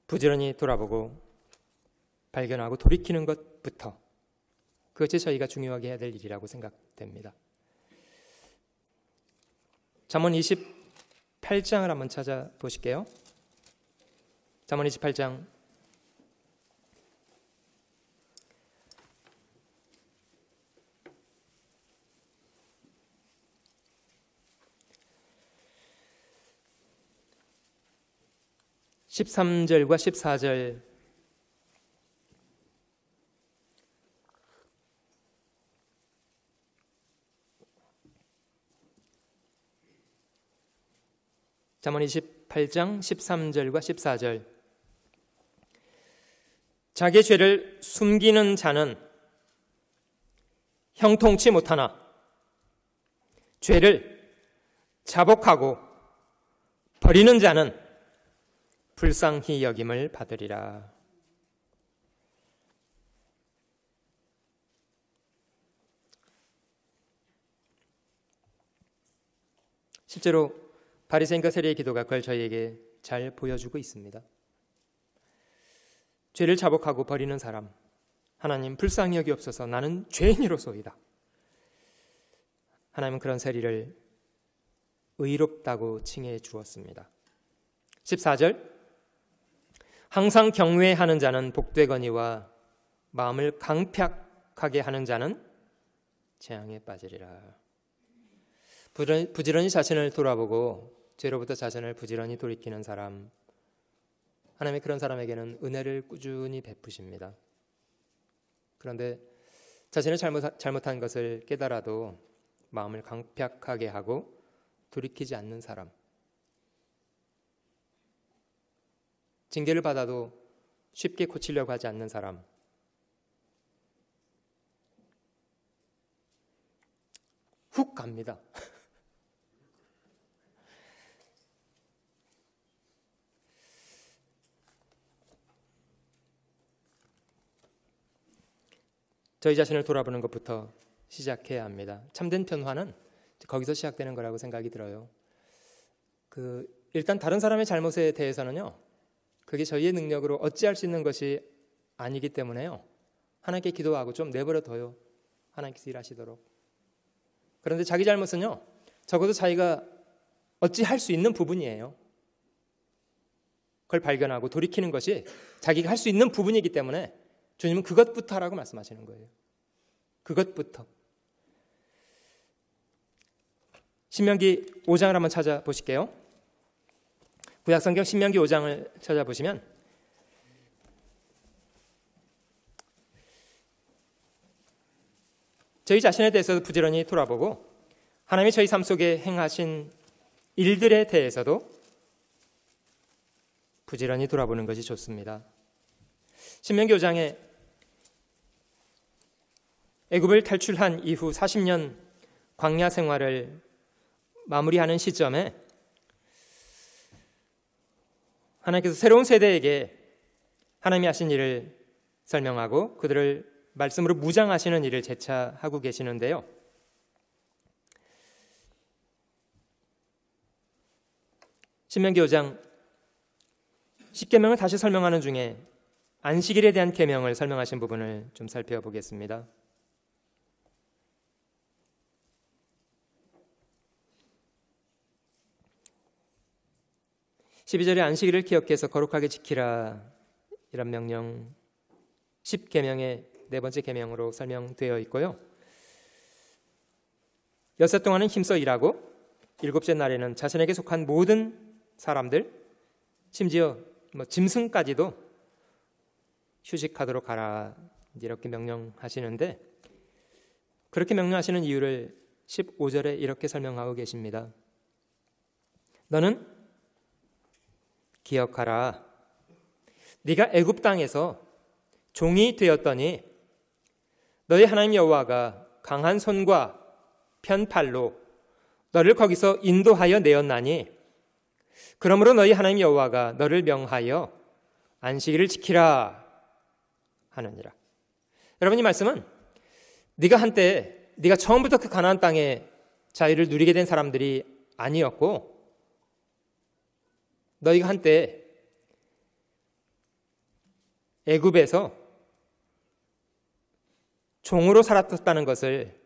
부지런히 돌아보고 발견하고 돌이키는 것부터, 그것이 저희가 중요하게 해야 될 일이라고 생각됩니다. 잠언 28장을 한번 찾아보실게요. 잠언 28장 13절과 14절, 잠언 28장 13절과 14절. 자기 죄를 숨기는 자는 형통치 못하나 죄를 자복하고 버리는 자는 불쌍히 여김을 받으리라. 실제로 바리새인과 세리의 기도가 그걸 저희에게 잘 보여주고 있습니다. 죄를 자복하고 버리는 사람, 하나님 불쌍히 여기옵소서, 나는 죄인이로소이다. 하나님은 그런 세리를 의롭다고 칭해 주었습니다. 14절, 항상 경외하는 자는 복되거니와 마음을 강팍하게 하는 자는 재앙에 빠지리라. 부지런히 자신을 돌아보고 죄로부터 자신을 부지런히 돌이키는 사람, 하나님이 그런 사람에게는 은혜를 꾸준히 베푸십니다. 그런데 자신의 잘못한 것을 깨달아도 마음을 강팍하게 하고 돌이키지 않는 사람, 징계를 받아도 쉽게 고치려고 하지 않는 사람, 훅 갑니다. 저희 자신을 돌아보는 것부터 시작해야 합니다. 참된 변화는 거기서 시작되는 거라고 생각이 들어요. 일단 다른 사람의 잘못에 대해서는요, 그게 저희의 능력으로 어찌할 수 있는 것이 아니기 때문에요, 하나님께 기도하고 좀 내버려둬요. 하나님께서 일하시도록. 그런데 자기 잘못은요, 적어도 자기가 어찌할 수 있는 부분이에요. 그걸 발견하고 돌이키는 것이 자기가 할 수 있는 부분이기 때문에 주님은 그것부터 하라고 말씀하시는 거예요. 그것부터. 신명기 5장을 한번 찾아보실게요. 구약성경 신명기 5장을 찾아보시면 저희 자신에 대해서도 부지런히 돌아보고 하나님이 저희 삶 속에 행하신 일들에 대해서도 부지런히 돌아보는 것이 좋습니다. 신명기 5장에 애굽을 탈출한 이후 40년 광야 생활을 마무리하는 시점에 하나님께서 새로운 세대에게 하나님이 하신 일을 설명하고 그들을 말씀으로 무장하시는 일을 재차 하고 계시는데요. 신명기 5장 10계명을 다시 설명하는 중에 안식일에 대한 계명을 설명하신 부분을 좀 살펴보겠습니다. 12절에 안식일을 기억해서 거룩하게 지키라, 이런 명령 10계명의 네 번째 계명으로 설명되어 있고요. 여섯 동안은 힘써 일하고 일곱째 날에는 자신에게 속한 모든 사람들, 심지어 짐승까지도 휴식하도록 하라, 이렇게 명령하시는데, 그렇게 명령하시는 이유를 15절에 이렇게 설명하고 계십니다. 너는 기억하라. 네가 애굽 땅에서 종이 되었더니 너희 하나님 여호와가 강한 손과 편팔로 너를 거기서 인도하여 내었나니, 그러므로 너희 하나님 여호와가 너를 명하여 안식일을 지키라 하느니라. 여러분, 이 말씀은 네가 처음부터 그 가나안 땅에 자유를 누리게 된 사람들이 아니었고, 너희가 한때 애굽에서 종으로 살았다는 것을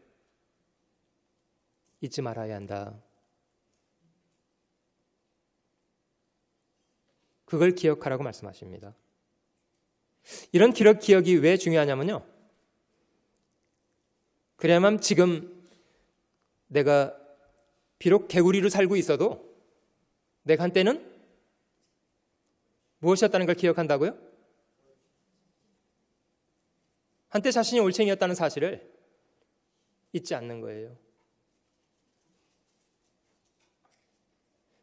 잊지 말아야 한다. 그걸 기억하라고 말씀하십니다. 이런 기억이 왜 중요하냐면요, 그래야만 지금 내가 비록 개구리로 살고 있어도 내가 한때는 무엇이었다는 걸 기억한다고요? 한때 자신이 올챙이였다는 사실을 잊지 않는 거예요.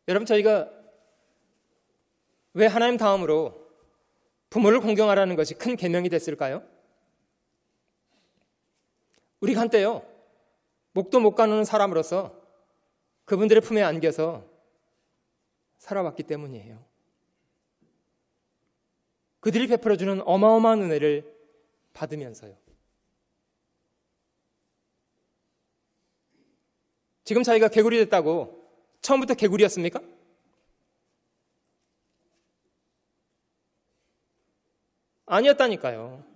여러분, 저희가 왜 하나님 다음으로 부모를 공경하라는 것이 큰 계명이 됐을까요? 우리가 한때요, 목도 못 가누는 사람으로서 그분들의 품에 안겨서 살아왔기 때문이에요. 그들이 베풀어주는 어마어마한 은혜를 받으면서요. 지금 자기가 개구리 됐다고 처음부터 개구리였습니까? 아니었다니까요.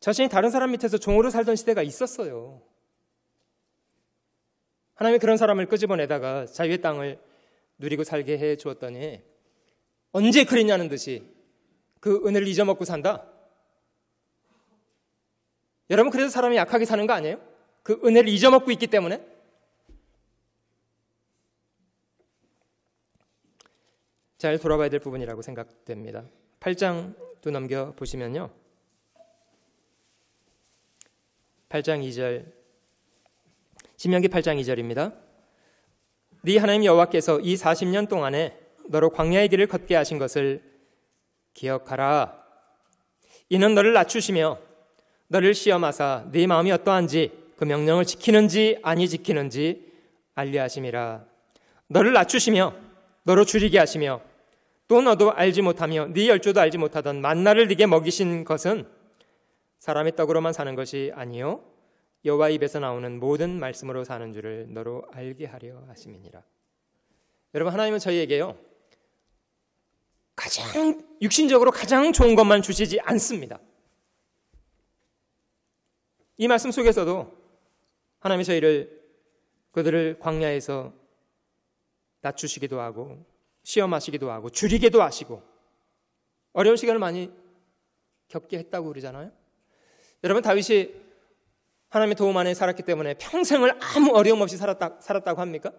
자신이 다른 사람 밑에서 종으로 살던 시대가 있었어요. 하나님이 그런 사람을 끄집어내다가 자유의 땅을 누리고 살게 해 주었더니 언제 그랬냐는 듯이 그 은혜를 잊어먹고 산다. 여러분, 그래서 사람이 약하게 사는 거 아니에요? 그 은혜를 잊어먹고 있기 때문에. 잘 돌아봐야 될 부분이라고 생각됩니다. 8장도 넘겨보시면요, 8장 2절, 신명기 8장 2절입니다. 네 하나님 여호와께서 이 40년 동안에 너로 광야의 길을 걷게 하신 것을 기억하라. 이는 너를 낮추시며 너를 시험하사 네 마음이 어떠한지 그 명령을 지키는지 아니 지키는지 알려 하심이라. 너를 낮추시며 너로 줄이게 하시며 또 너도 알지 못하며 네 열조도 알지 못하던 만나를 네게 먹이신 것은 사람의 떡으로만 사는 것이 아니요 여호와 입에서 나오는 모든 말씀으로 사는 줄을 너로 알게 하려 하심이니라. 여러분, 하나님은 저희에게요, 가장 육신적으로 가장 좋은 것만 주시지 않습니다. 이 말씀 속에서도 하나님이 그들을 광야에서 낮추시기도 하고 시험하시기도 하고 줄이기도 하시고 어려운 시간을 많이 겪게 했다고 그러잖아요. 여러분, 다윗이 하나님의 도움 안에 살았기 때문에 평생을 아무 어려움 없이 살았다고 합니까?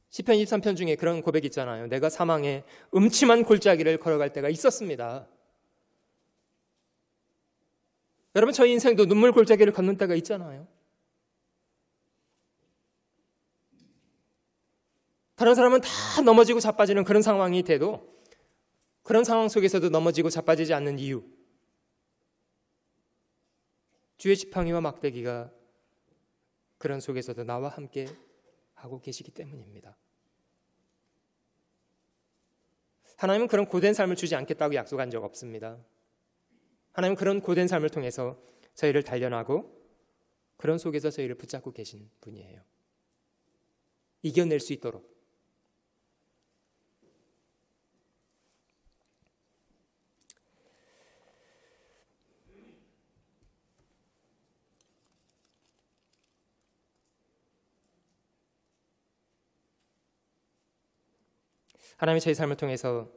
시편 23편 중에 그런 고백이 있잖아요. 내가 사망의 음침한 골짜기를 걸어갈 때가 있었습니다. 여러분, 저희 인생도 눈물 골짜기를 걷는 때가 있잖아요. 다른 사람은 다 넘어지고 자빠지는 그런 상황이 돼도 그런 상황 속에서도 넘어지고 자빠지지 않는 이유, 주의 지팡이와 막대기가 그런 속에서도 나와 함께 하고 계시기 때문입니다. 하나님은 그런 고된 삶을 주지 않겠다고 약속한 적 없습니다. 하나님은 그런 고된 삶을 통해서 저희를 단련하고 그런 속에서 저희를 붙잡고 계신 분이에요. 이겨낼 수 있도록. 하나님이 저희 삶을 통해서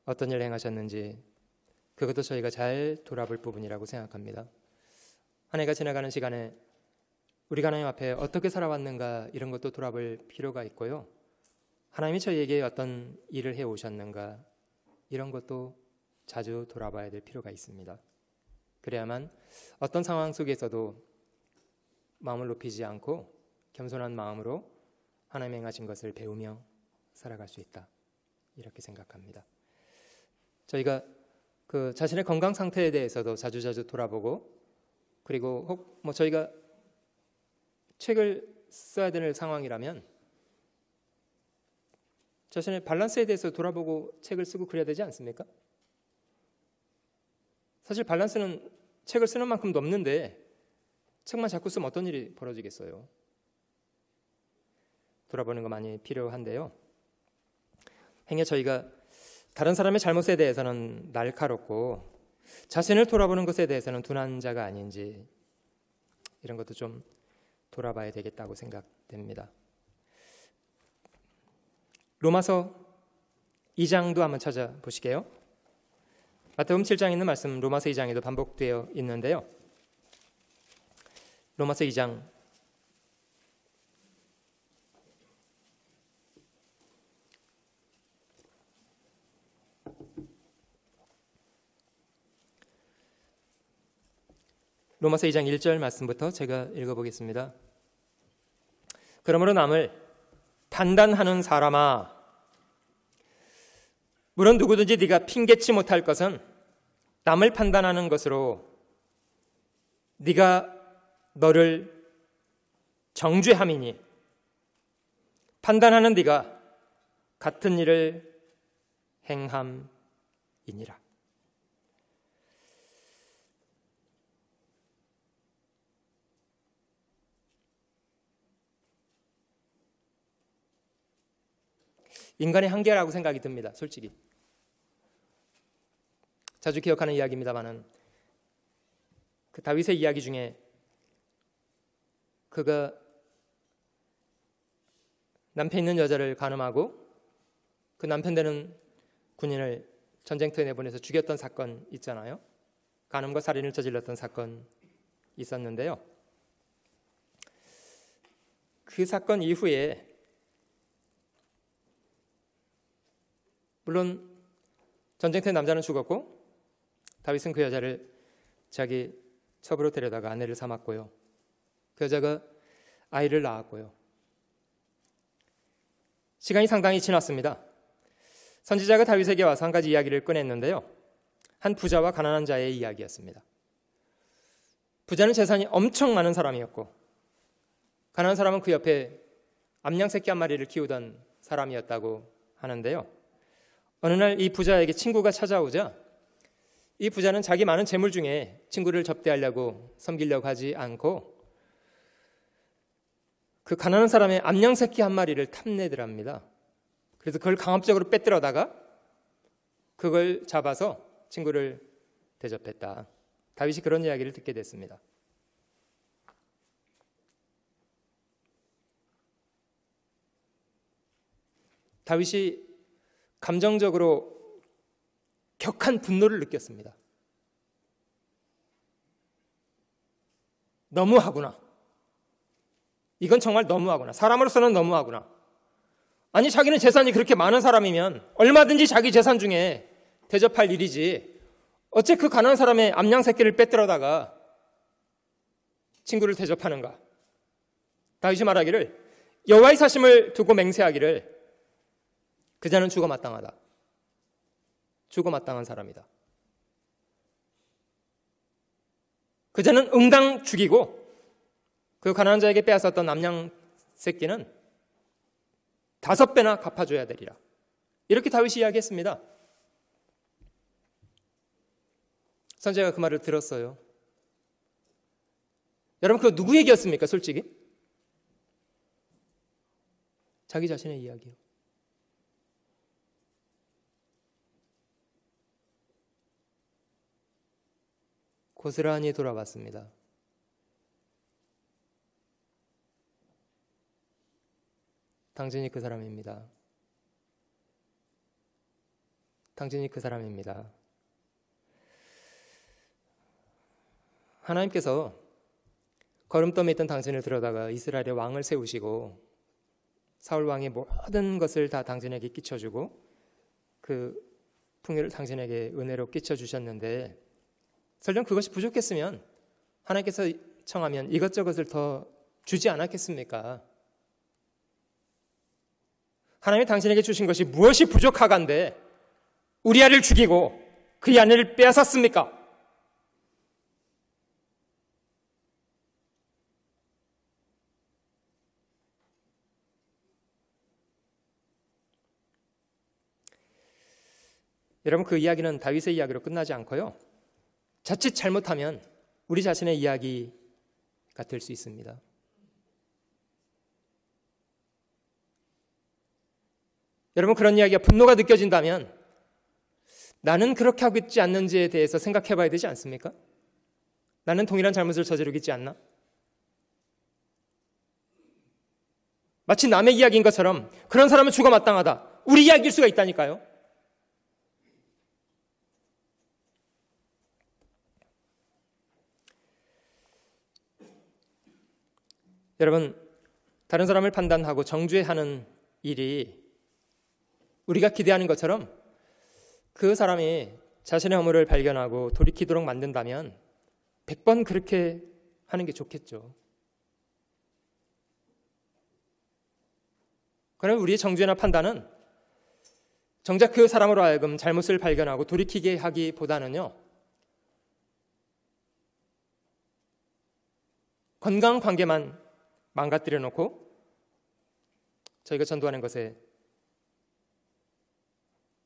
어떤 일을 행하셨는지 그것도 저희가 잘 돌아볼 부분이라고 생각합니다. 한 해가 지나가는 시간에 우리가 하나님 앞에 어떻게 살아왔는가 이런 것도 돌아볼 필요가 있고요. 하나님이 저희에게 어떤 일을 해오셨는가 이런 것도 자주 돌아봐야 될 필요가 있습니다. 그래야만 어떤 상황 속에서도 마음을 높이지 않고 겸손한 마음으로 하나님 행하신 것을 배우며 살아갈 수 있다. 이렇게 생각합니다. 저희가 그 자신의 건강 상태에 대해서도 자주자주 돌아보고 그리고 혹 저희가 책을 써야 되는 상황이라면 자신의 밸런스에 대해서 돌아보고 책을 쓰고 그래야 되지 않습니까? 사실 밸런스는 책을 쓰는 만큼도 없는데 책만 자꾸 쓰면 어떤 일이 벌어지겠어요? 돌아보는 거 많이 필요한데요. 행여 저희가 다른 사람의 잘못에 대해서는 날카롭고 자신을 돌아보는 것에 대해서는 둔한 자가 아닌지 이런 것도 좀 돌아봐야 되겠다고 생각됩니다. 로마서 2장도 한번 찾아보시게요. 마태복음 7장에 있는 말씀 로마서 2장에도 반복되어 있는데요. 로마서 2장 1절 말씀부터 제가 읽어보겠습니다. 그러므로 남을 판단하는 사람아, 물론 누구든지 네가 핑계치 못할 것은 남을 판단하는 것으로 네가 너를 정죄함이니 판단하는 네가 같은 일을 행함이니라. 인간의 한계라고 생각이 듭니다. 솔직히. 자주 기억하는 이야기입니다만은 그 다윗의 이야기 중에 그가 남편 있는 여자를 간음하고 그 남편 되는 군인을 전쟁터에 내보내서 죽였던 사건 있잖아요. 간음과 살인을 저질렀던 사건 있었는데요. 그 사건 이후에 물론 전쟁터의 남자는 죽었고 다윗은 그 여자를 자기 첩으로 데려다가 아내를 삼았고요. 그 여자가 아이를 낳았고요. 시간이 상당히 지났습니다. 선지자가 다윗에게 와서 한 가지 이야기를 꺼냈는데요. 한 부자와 가난한 자의 이야기였습니다. 부자는 재산이 엄청 많은 사람이었고 가난한 사람은 그 옆에 암양 새끼 한 마리를 키우던 사람이었다고 하는데요. 어느 날 이 부자에게 친구가 찾아오자 이 부자는 자기 많은 재물 중에 친구를 접대하려고 섬기려고 하지 않고 그 가난한 사람의 암양 새끼 한 마리를 탐내더랍니다. 그래서 그걸 강압적으로 빼들어다가 그걸 잡아서 친구를 대접했다. 다윗이 그런 이야기를 듣게 됐습니다. 다윗이 감정적으로 격한 분노를 느꼈습니다. 너무하구나. 이건 정말 너무하구나. 사람으로서는 너무하구나. 아니 자기는 재산이 그렇게 많은 사람이면 얼마든지 자기 재산 중에 대접할 일이지 어째 그 가난한 사람의 암양 새끼를 빼들어다가 친구를 대접하는가. 다윗이 말하기를 여호와의 사심을 두고 맹세하기를 그자는 죽어 마땅하다. 죽어 마땅한 사람이다. 그자는 응당 죽이고 그 가난한 자에게 빼앗았던 암양 새끼는 5배나 갚아줘야 되리라. 이렇게 다윗이 이야기했습니다. 선지자가 그 말을 들었어요. 여러분 그거 누구 얘기였습니까? 솔직히 자기 자신의 이야기요. 고스란히 돌아봤습니다. 당신이 그 사람입니다. 당신이 그 사람입니다. 하나님께서 거름덤에 있던 당신을 들여다가 이스라엘의 왕을 세우시고 사울 왕의 모든 것을 다 당신에게 끼쳐주고 그 풍요를 당신에게 은혜로 끼쳐주셨는데 설령 그것이 부족했으면 하나님께서 청하면 이것저것을 더 주지 않았겠습니까? 하나님이 당신에게 주신 것이 무엇이 부족하간데 우리아를 죽이고 그의 아내를 빼앗았습니까? 여러분 그 이야기는 다윗의 이야기로 끝나지 않고요. 자칫 잘못하면 우리 자신의 이야기가 될 수 있습니다. 여러분 그런 이야기가 분노가 느껴진다면 나는 그렇게 하고 있지 않는지에 대해서 생각해 봐야 되지 않습니까? 나는 동일한 잘못을 저지르고 있지 않나? 마치 남의 이야기인 것처럼 그런 사람은 죽어 마땅하다. 우리 이야기일 수가 있다니까요. 여러분 다른 사람을 판단하고 정죄하는 일이 우리가 기대하는 것처럼 그 사람이 자신의 허물을 발견하고 돌이키도록 만든다면 100번 그렇게 하는 게 좋겠죠. 그러나 우리의 정죄나 판단은 정작 그 사람으로 하여금 잘못을 발견하고 돌이키게 하기보다는요. 건강한 관계만 망가뜨려 놓고 저희가 전도하는 것에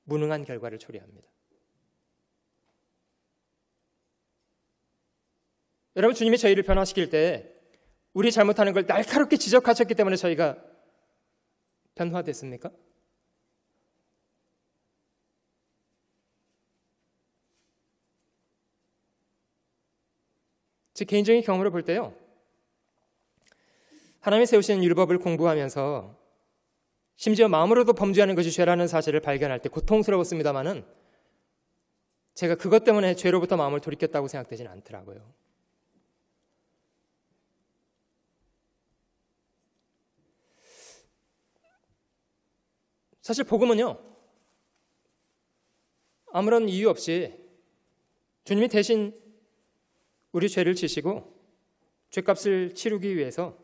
무능한 결과를 초래합니다. 여러분 주님이 저희를 변화시킬 때 우리 잘못하는 걸 날카롭게 지적하셨기 때문에 저희가 변화됐습니까? 제 개인적인 경험으로 볼 때요. 하나님이 세우신 율법을 공부하면서 심지어 마음으로도 범죄하는 것이 죄라는 사실을 발견할 때 고통스러웠습니다마는 제가 그것 때문에 죄로부터 마음을 돌이켰다고 생각되지는 않더라고요. 사실 복음은요, 아무런 이유 없이 주님이 대신 우리 죄를 지시고 죄값을 치르기 위해서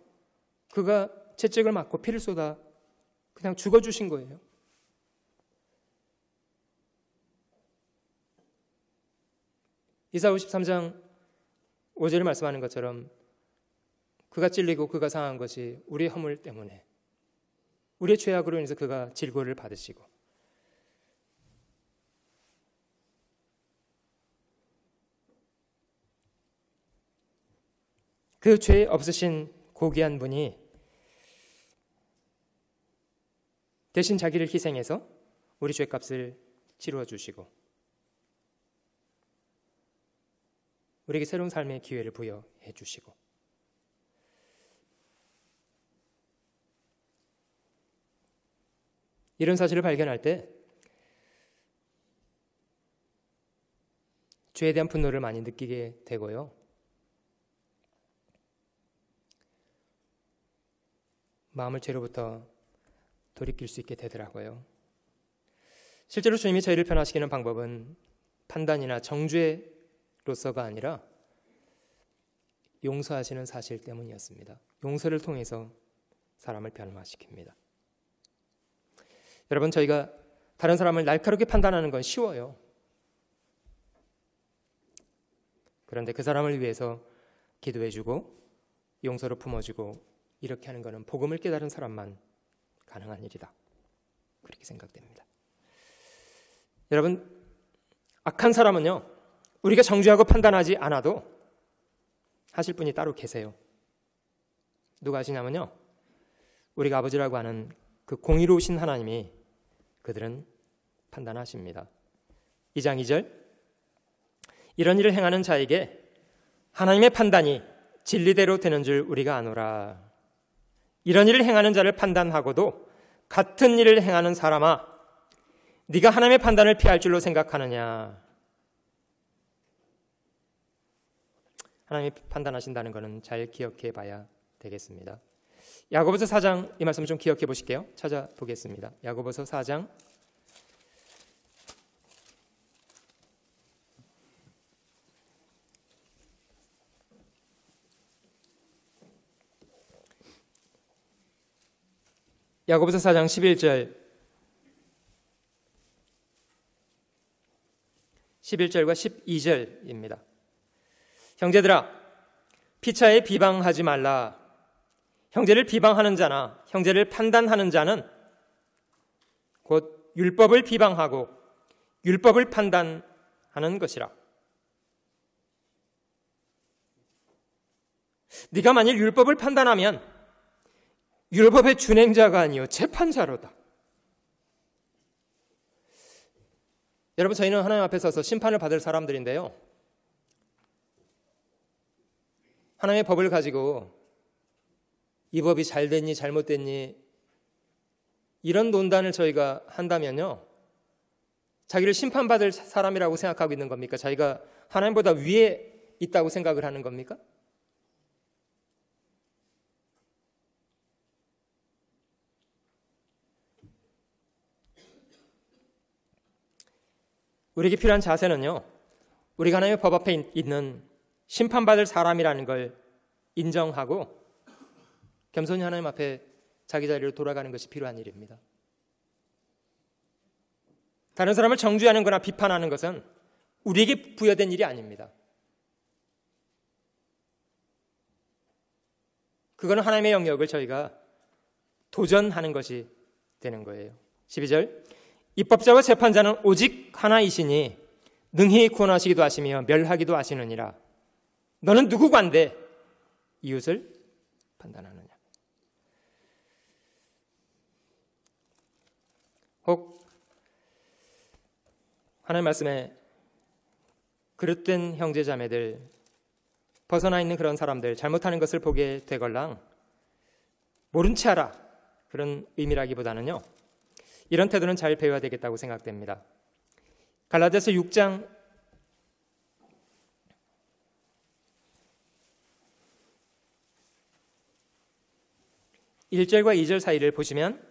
그가 채찍을 맞고 피를 쏟아 그냥 죽어주신 거예요. 이사야 53장 5절을 말씀하는 것처럼 그가 찔리고 그가 상한 것이 우리의 허물 때문에, 우리의 죄악으로 인해서 그가 질고를 받으시고, 그 죄 없으신 고귀한 분이 대신 자기를 희생해서 우리 죄값을 치루어 주시고 우리에게 새로운 삶의 기회를 부여해 주시고, 이런 사실을 발견할 때 죄에 대한 분노를 많이 느끼게 되고요, 마음을 죄로부터 돌이킬 수 있게 되더라고요. 실제로 주님이 저희를 변화시키는 방법은 판단이나 정죄로서가 아니라 용서하시는 사실 때문이었습니다. 용서를 통해서 사람을 변화시킵니다. 여러분, 저희가 다른 사람을 날카롭게 판단하는 건 쉬워요. 그런데 그 사람을 위해서 기도해주고 용서로 품어주고 이렇게 하는 것은 복음을 깨달은 사람만 가능한 일이다, 그렇게 생각됩니다. 여러분, 악한 사람은요, 우리가 정죄하고 판단하지 않아도 하실 분이 따로 계세요. 누가 하시냐면요, 우리가 아버지라고 하는 그 공의로우신 하나님이 그들은 판단하십니다. 2장 2절, 이런 일을 행하는 자에게 하나님의 판단이 진리대로 되는 줄 우리가 아노라. 이런 일을 행하는 자를 판단하고도 같은 일을 행하는 사람아, 네가 하나님의 판단을 피할 줄로 생각하느냐. 하나님이 판단하신다는 것은 잘 기억해 봐야 되겠습니다. 야고보서 4장, 이 말씀 좀 기억해 보실게요. 찾아보겠습니다. 야고보서 4장 11절 11절과 12절입니다. 형제들아, 피차에 비방하지 말라. 형제를 비방하는 자나 형제를 판단하는 자는 곧 율법을 비방하고 율법을 판단하는 것이라. 네가 만일 율법을 판단하면 율법의 준행자가 아니요 재판자로다. 여러분, 저희는 하나님 앞에 서서 심판을 받을 사람들인데요, 하나님의 법을 가지고 이 법이 잘 됐니 잘못됐니 이런 논단을 저희가 한다면요, 자기를 심판받을 사람이라고 생각하고 있는 겁니까? 자기가 하나님보다 위에 있다고 생각을 하는 겁니까? 우리에게 필요한 자세는요, 우리가 하나님의 법 앞에 있는 심판받을 사람이라는 걸 인정하고 겸손히 하나님 앞에 자기 자리로 돌아가는 것이 필요한 일입니다. 다른 사람을 정죄하는 거나 비판하는 것은 우리에게 부여된 일이 아닙니다. 그거는 하나님의 영역을 저희가 도전하는 것이 되는 거예요. 12절, 입법자와 재판자는 오직 하나이시니 능히 구원하시기도 하시며 멸하기도 하시느니라. 너는 누구 관대 이웃을 판단하느냐. 혹 하나님 말씀에 그릇된 형제자매들, 벗어나 있는 그런 사람들, 잘못하는 것을 보게 되걸랑 모른 채 하라, 그런 의미라기보다는요, 이런 태도는 잘 배워야 되겠다고 생각됩니다. 갈라디아서 6장 1절과 2절 사이를 보시면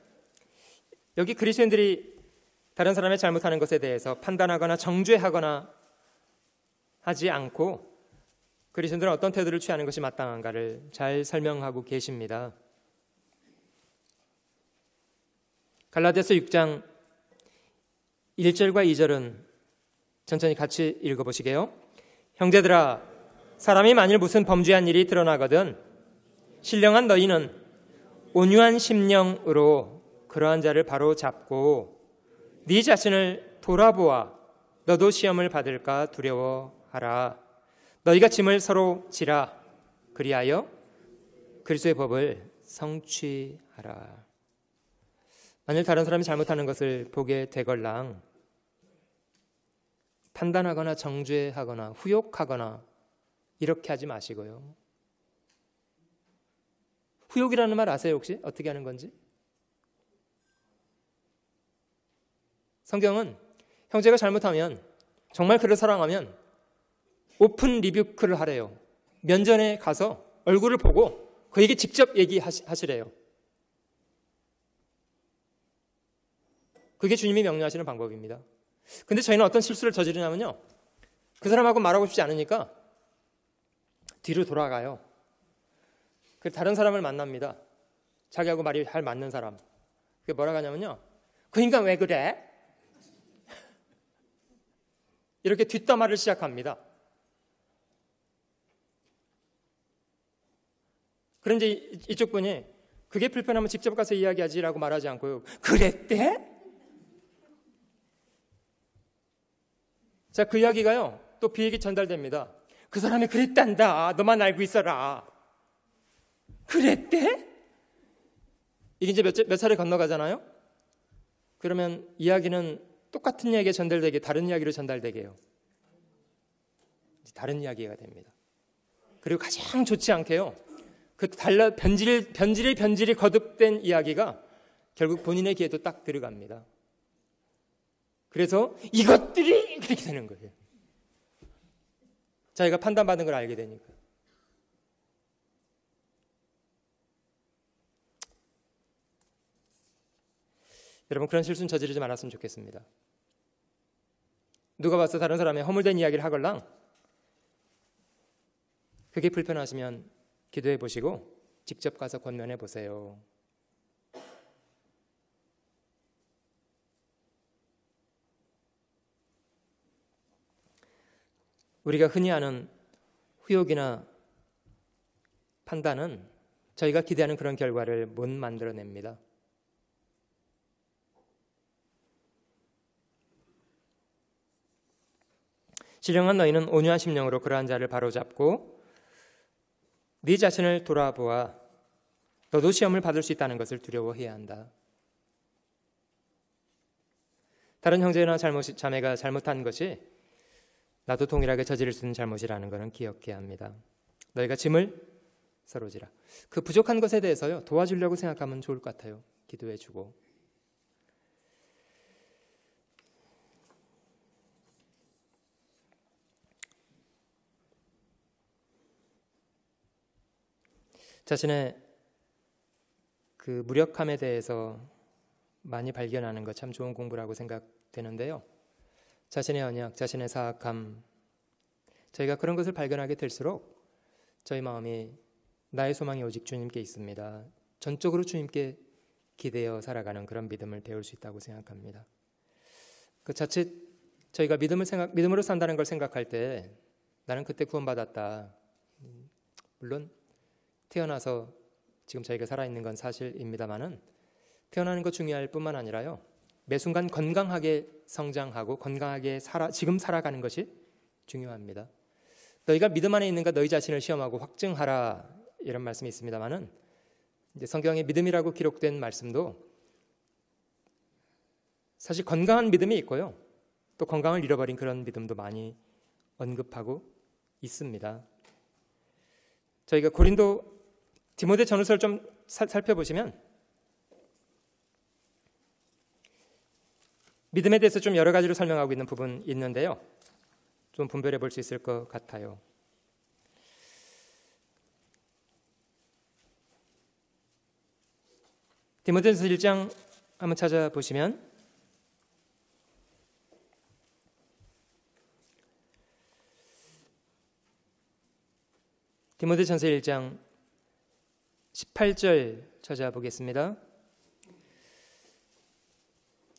여기 그리스도인들이 다른 사람의 잘못하는 것에 대해서 판단하거나 정죄하거나 하지 않고 그리스도인들은 어떤 태도를 취하는 것이 마땅한가를 잘 설명하고 계십니다. 갈라디아서 6장 1절과 2절은 천천히 같이 읽어보시게요. 형제들아, 사람이 만일 무슨 범죄한 일이 드러나거든 신령한 너희는 온유한 심령으로 그러한 자를 바로 잡고 네 자신을 돌아보아 너도 시험을 받을까 두려워하라. 너희가 짐을 서로 지라. 그리하여 그리스도의 법을 성취하라. 만일 다른 사람이 잘못하는 것을 보게 되걸랑 판단하거나 정죄하거나 후욕하거나 이렇게 하지 마시고요. 후욕이라는 말 아세요 혹시? 어떻게 하는 건지? 성경은 형제가 잘못하면 정말 그를 사랑하면 오픈 리뷰크를 하래요. 면전에 가서 얼굴을 보고 그에게 직접 얘기하시래요. 그게 주님이 명령하시는 방법입니다. 근데 저희는 어떤 실수를 저지르냐면요, 그 사람하고 말하고 싶지 않으니까 뒤로 돌아가요. 그 다른 사람을 만납니다. 자기하고 말이 잘 맞는 사람. 그게 뭐라고 하냐면요, 그 인간 왜 그래? 이렇게 뒷담화를 시작합니다. 그런데 이쪽 분이 그게 불편하면 직접 가서 이야기하지라고 말하지 않고요, 그랬대? 자, 그 이야기가요 또 B에게 전달됩니다. 그 사람이 그랬단다. 너만 알고 있어라. 그랬대? 이게 이제 몇 차례 건너가잖아요. 그러면 이야기는 똑같은 이야기가 전달되게 다른 이야기로 전달되게 해요. 다른 이야기가 됩니다. 그리고 가장 좋지 않게요, 그 변질이 거듭된 이야기가 결국 본인의 귀에도 딱 들어갑니다. 그래서 이것들이 그렇게 되는 거예요. 자기가 판단받은 걸 알게 되니까. 여러분, 그런 실수는 저지르지 말았으면 좋겠습니다. 누가 봐서 다른 사람의 허물된 이야기를 하걸랑 그게 불편하시면 기도해 보시고 직접 가서 권면해 보세요. 우리가 흔히 하는 후욕이나 판단은 저희가 기대하는 그런 결과를 못 만들어냅니다. 신령한 너희는 온유한 심령으로 그러한 자를 바로잡고 네 자신을 돌아보아 너도 시험을 받을 수 있다는 것을 두려워해야 한다. 다른 형제나 자매가 잘못한 것이 나도 동일하게 저지를 수 있는 잘못이라는 것은 기억해야 합니다. 너희가 짐을 서로 지라. 그 부족한 것에 대해서요 도와주려고 생각하면 좋을 것 같아요. 기도해주고. 자신의 그 무력함에 대해서 많이 발견하는 것 참 좋은 공부라고 생각되는데요. 자신의 언약, 자신의 사악함, 저희가 그런 것을 발견하게 될수록 저희 마음이 나의 소망이 오직 주님께 있습니다. 전적으로 주님께 기대어 살아가는 그런 믿음을 배울 수 있다고 생각합니다. 그 자칫 저희가 믿음으로 산다는 걸 생각할 때 나는 그때 구원받았다. 물론 태어나서 지금 저희가 살아있는 건 사실입니다만은 태어나는 것 중요할 뿐만 아니라요, 매 순간 건강하게 성장하고 건강하게 지금 살아가는 것이 중요합니다. 너희가 믿음 안에 있는가 너희 자신을 시험하고 확증하라, 이런 말씀이 있습니다만은 이제 성경에 믿음이라고 기록된 말씀도 사실 건강한 믿음이 있고요, 또 건강을 잃어버린 그런 믿음도 많이 언급하고 있습니다. 저희가 디모데 전후서를 좀 살펴보시면 믿음에 대해서 좀 여러 가지로 설명하고 있는 부분이 있는데요. 좀 분별해 볼 수 있을 것 같아요. 디모데전서 1장 한번 찾아보시면 디모데전서 1장 18절 찾아보겠습니다.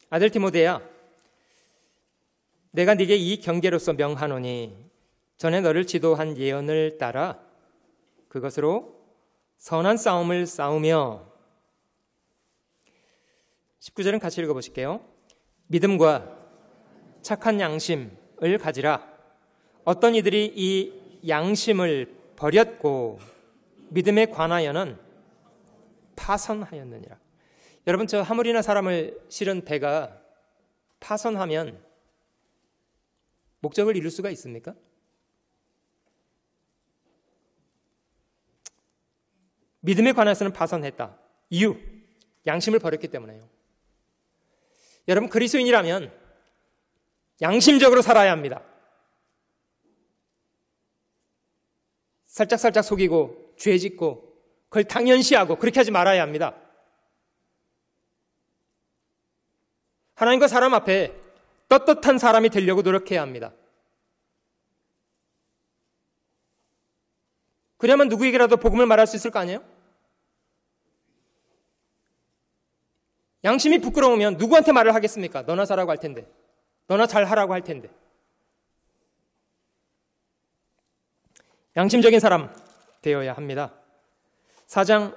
아들 디모데야, 내가 네게 이 경계로서 명하노니 전에 너를 지도한 예언을 따라 그것으로 선한 싸움을 싸우며 19절은 같이 읽어보실게요. 믿음과 착한 양심을 가지라. 어떤 이들이 이 양심을 버렸고 믿음에 관하여는 파선하였느니라. 여러분, 저 화물이나 사람을 실은 배가 파선하면 목적을 이룰 수가 있습니까? 믿음에 관해서는 파선했다. 이유, 양심을 버렸기 때문에요. 여러분, 그리스도인이라면 양심적으로 살아야 합니다. 살짝 속이고 죄 짓고 그걸 당연시하고 그렇게 하지 말아야 합니다. 하나님과 사람 앞에 떳떳한 사람이 되려고 노력해야 합니다. 그래야만 누구에게라도 복음을 말할 수 있을 거 아니에요? 양심이 부끄러우면 누구한테 말을 하겠습니까? 너나 잘하고 할 텐데, 너나 잘하라고 할 텐데. 양심적인 사람 되어야 합니다. 4장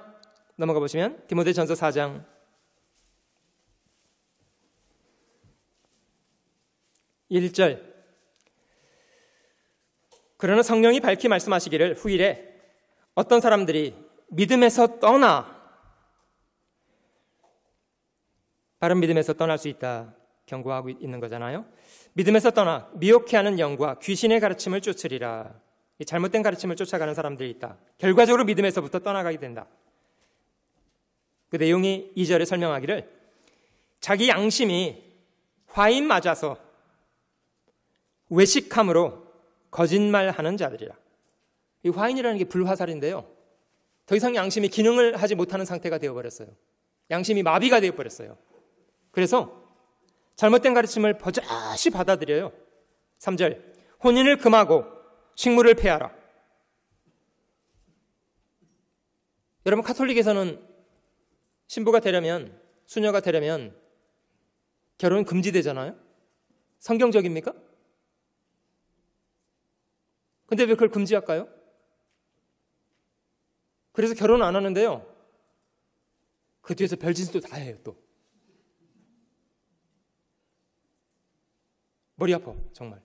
넘어가 보시면 디모데전서 4장 1절. 그러나 성령이 밝히 말씀하시기를 후일에 어떤 사람들이 믿음에서 떠나, 바른 믿음에서 떠날 수 있다 경고하고 있는 거잖아요. 믿음에서 떠나 미혹해하는 영과 귀신의 가르침을 쫓으리라. 이 잘못된 가르침을 쫓아가는 사람들이 있다. 결과적으로 믿음에서부터 떠나가게 된다. 그 내용이 2절에 설명하기를 자기 양심이 화인 맞아서 외식함으로 거짓말하는 자들이라. 이 화인이라는 게 불화살인데요. 더 이상 양심이 기능을 하지 못하는 상태가 되어버렸어요. 양심이 마비가 되어버렸어요. 그래서 잘못된 가르침을 버젓이 받아들여요. 3절, 혼인을 금하고 식물을 폐하라. 여러분, 카톨릭에서는 신부가 되려면, 수녀가 되려면 결혼은 금지되잖아요. 성경적입니까? 근데 왜 그걸 금지할까요? 그래서 결혼 안 하는데요, 그 뒤에서 별짓도 다 해요. 또 머리 아파 정말.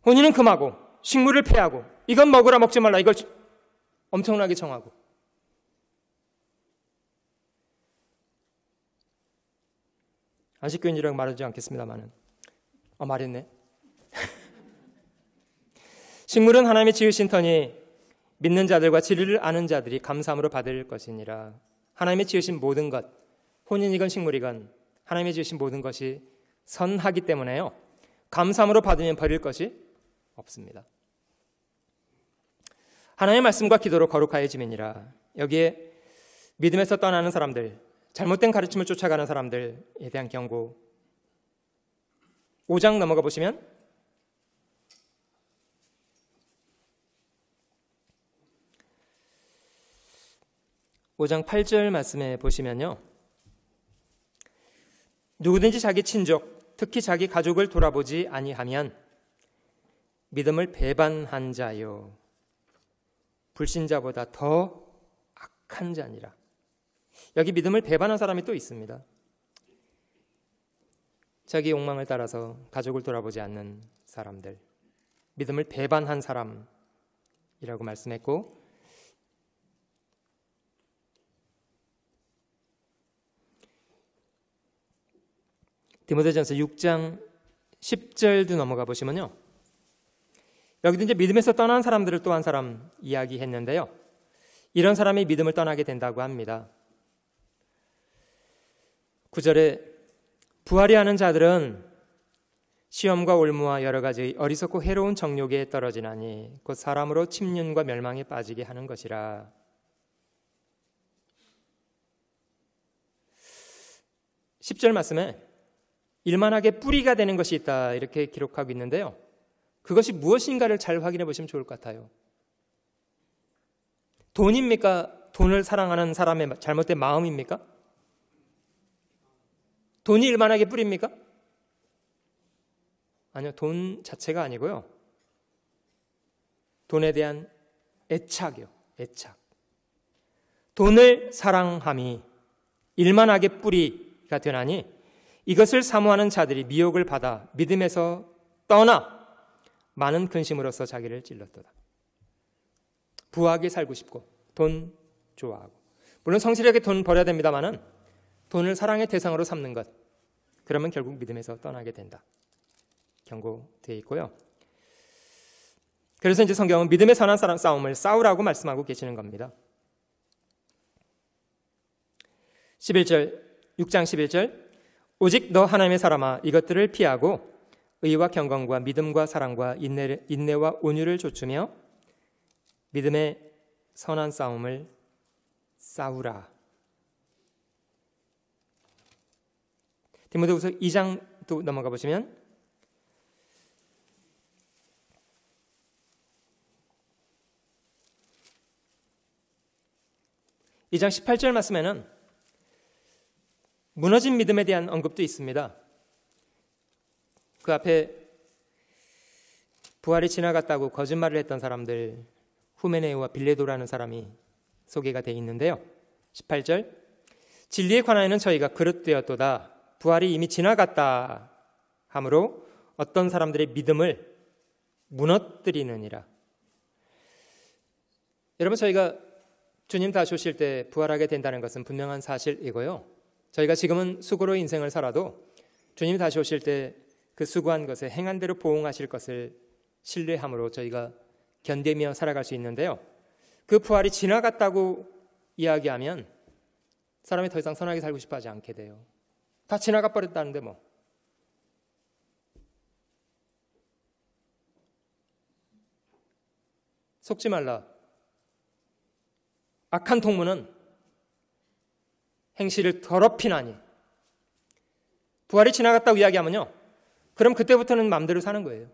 혼인은 금하고 식물을 폐하고 이건 먹으라 먹지 말라 이걸 엄청나게 정하고. 안식교인이라고 말하지 않겠습니다만은 말했네. 식물은 하나님이 지으신 터니 믿는 자들과 진리를 아는 자들이 감사함으로 받을 것이니라. 하나님이 지으신 모든 것, 혼인이건 식물이건 하나님이 지으신 모든 것이 선하기 때문에요, 감사함으로 받으면 버릴 것이 없습니다. 하나님의 말씀과 기도로 거룩하여짐이니라. 여기에 믿음에서 떠나는 사람들, 잘못된 가르침을 쫓아가는 사람들에 대한 경고. 5장 넘어가 보시면 (5장 8절) 말씀에 보시면요, 누구든지 자기 친족, 특히 자기 가족을 돌아보지 아니하면 믿음을 배반한 자요 불신자보다 더 악한 자니라. 여기 믿음을 배반한 사람이 또 있습니다. 자기 욕망을 따라서 가족을 돌아보지 않는 사람들, 믿음을 배반한 사람이라고 말씀했고, 디모데전서 6장 10절도 넘어가 보시면요, 여기도 이제 믿음에서 떠난 사람들을 또 한 사람 이야기했는데요, 이런 사람이 믿음을 떠나게 된다고 합니다. 9절에 부활이 하는 자들은 시험과 올무와 여러 가지 어리석고 해로운 정욕에 떨어지나니 곧 사람으로 침륜과 멸망에 빠지게 하는 것이라. 10절 말씀에 일만하게 뿌리가 되는 것이 있다 이렇게 기록하고 있는데요. 그것이 무엇인가를 잘 확인해 보시면 좋을 것 같아요. 돈입니까? 돈을 사랑하는 사람의 잘못된 마음입니까? 돈이 일만하게 뿌립니까? 아니요, 돈 자체가 아니고요. 돈에 대한 애착이요, 애착. 돈을 사랑함이 일만하게 뿌리가 되나니 이것을 사모하는 자들이 미혹을 받아 믿음에서 떠나 많은 근심으로써 자기를 찔렀도다. 부하게 살고 싶고 돈 좋아하고, 물론 성실하게 돈 벌어야 됩니다마는 돈을 사랑의 대상으로 삼는 것, 그러면 결국 믿음에서 떠나게 된다 경고되어 있고요. 그래서 이제 성경은 믿음의 선한 사랑 싸움을 싸우라고 말씀하고 계시는 겁니다. 11절, 6장 11절, 오직 너 하나님의 사람아 이것들을 피하고 의와 경건과 믿음과 사랑과 인내와 온유를 좇으며 믿음의 선한 싸움을 싸우라. 디모데후서 2장도 넘어가 보시면 (2장 18절) 말씀에는 무너진 믿음에 대한 언급도 있습니다. 그 앞에 부활이 지나갔다고 거짓말을 했던 사람들, 후메네오와 빌레도라는 사람이 소개가 되어 있는데요. 18절, 진리에 관하여는 저희가 그릇되었도다. 부활이 이미 지나갔다 하므로 어떤 사람들의 믿음을 무너뜨리느니라. 여러분, 저희가 주님 다시 오실 때 부활하게 된다는 것은 분명한 사실이고요. 저희가 지금은 수고로 인생을 살아도 주님이 다시 오실 때 그 수고한 것에 행한 대로 보응하실 것을 신뢰함으로 저희가 견디며 살아갈 수 있는데요. 그 부활이 지나갔다고 이야기하면 사람이 더 이상 선하게 살고 싶어 하지 않게 돼요. 다 지나가 버렸다는데 뭐. 속지 말라. 악한 통문은 행실을 더럽히나니. 부활이 지나갔다고 이야기하면요, 그럼 그때부터는 마음대로 사는 거예요.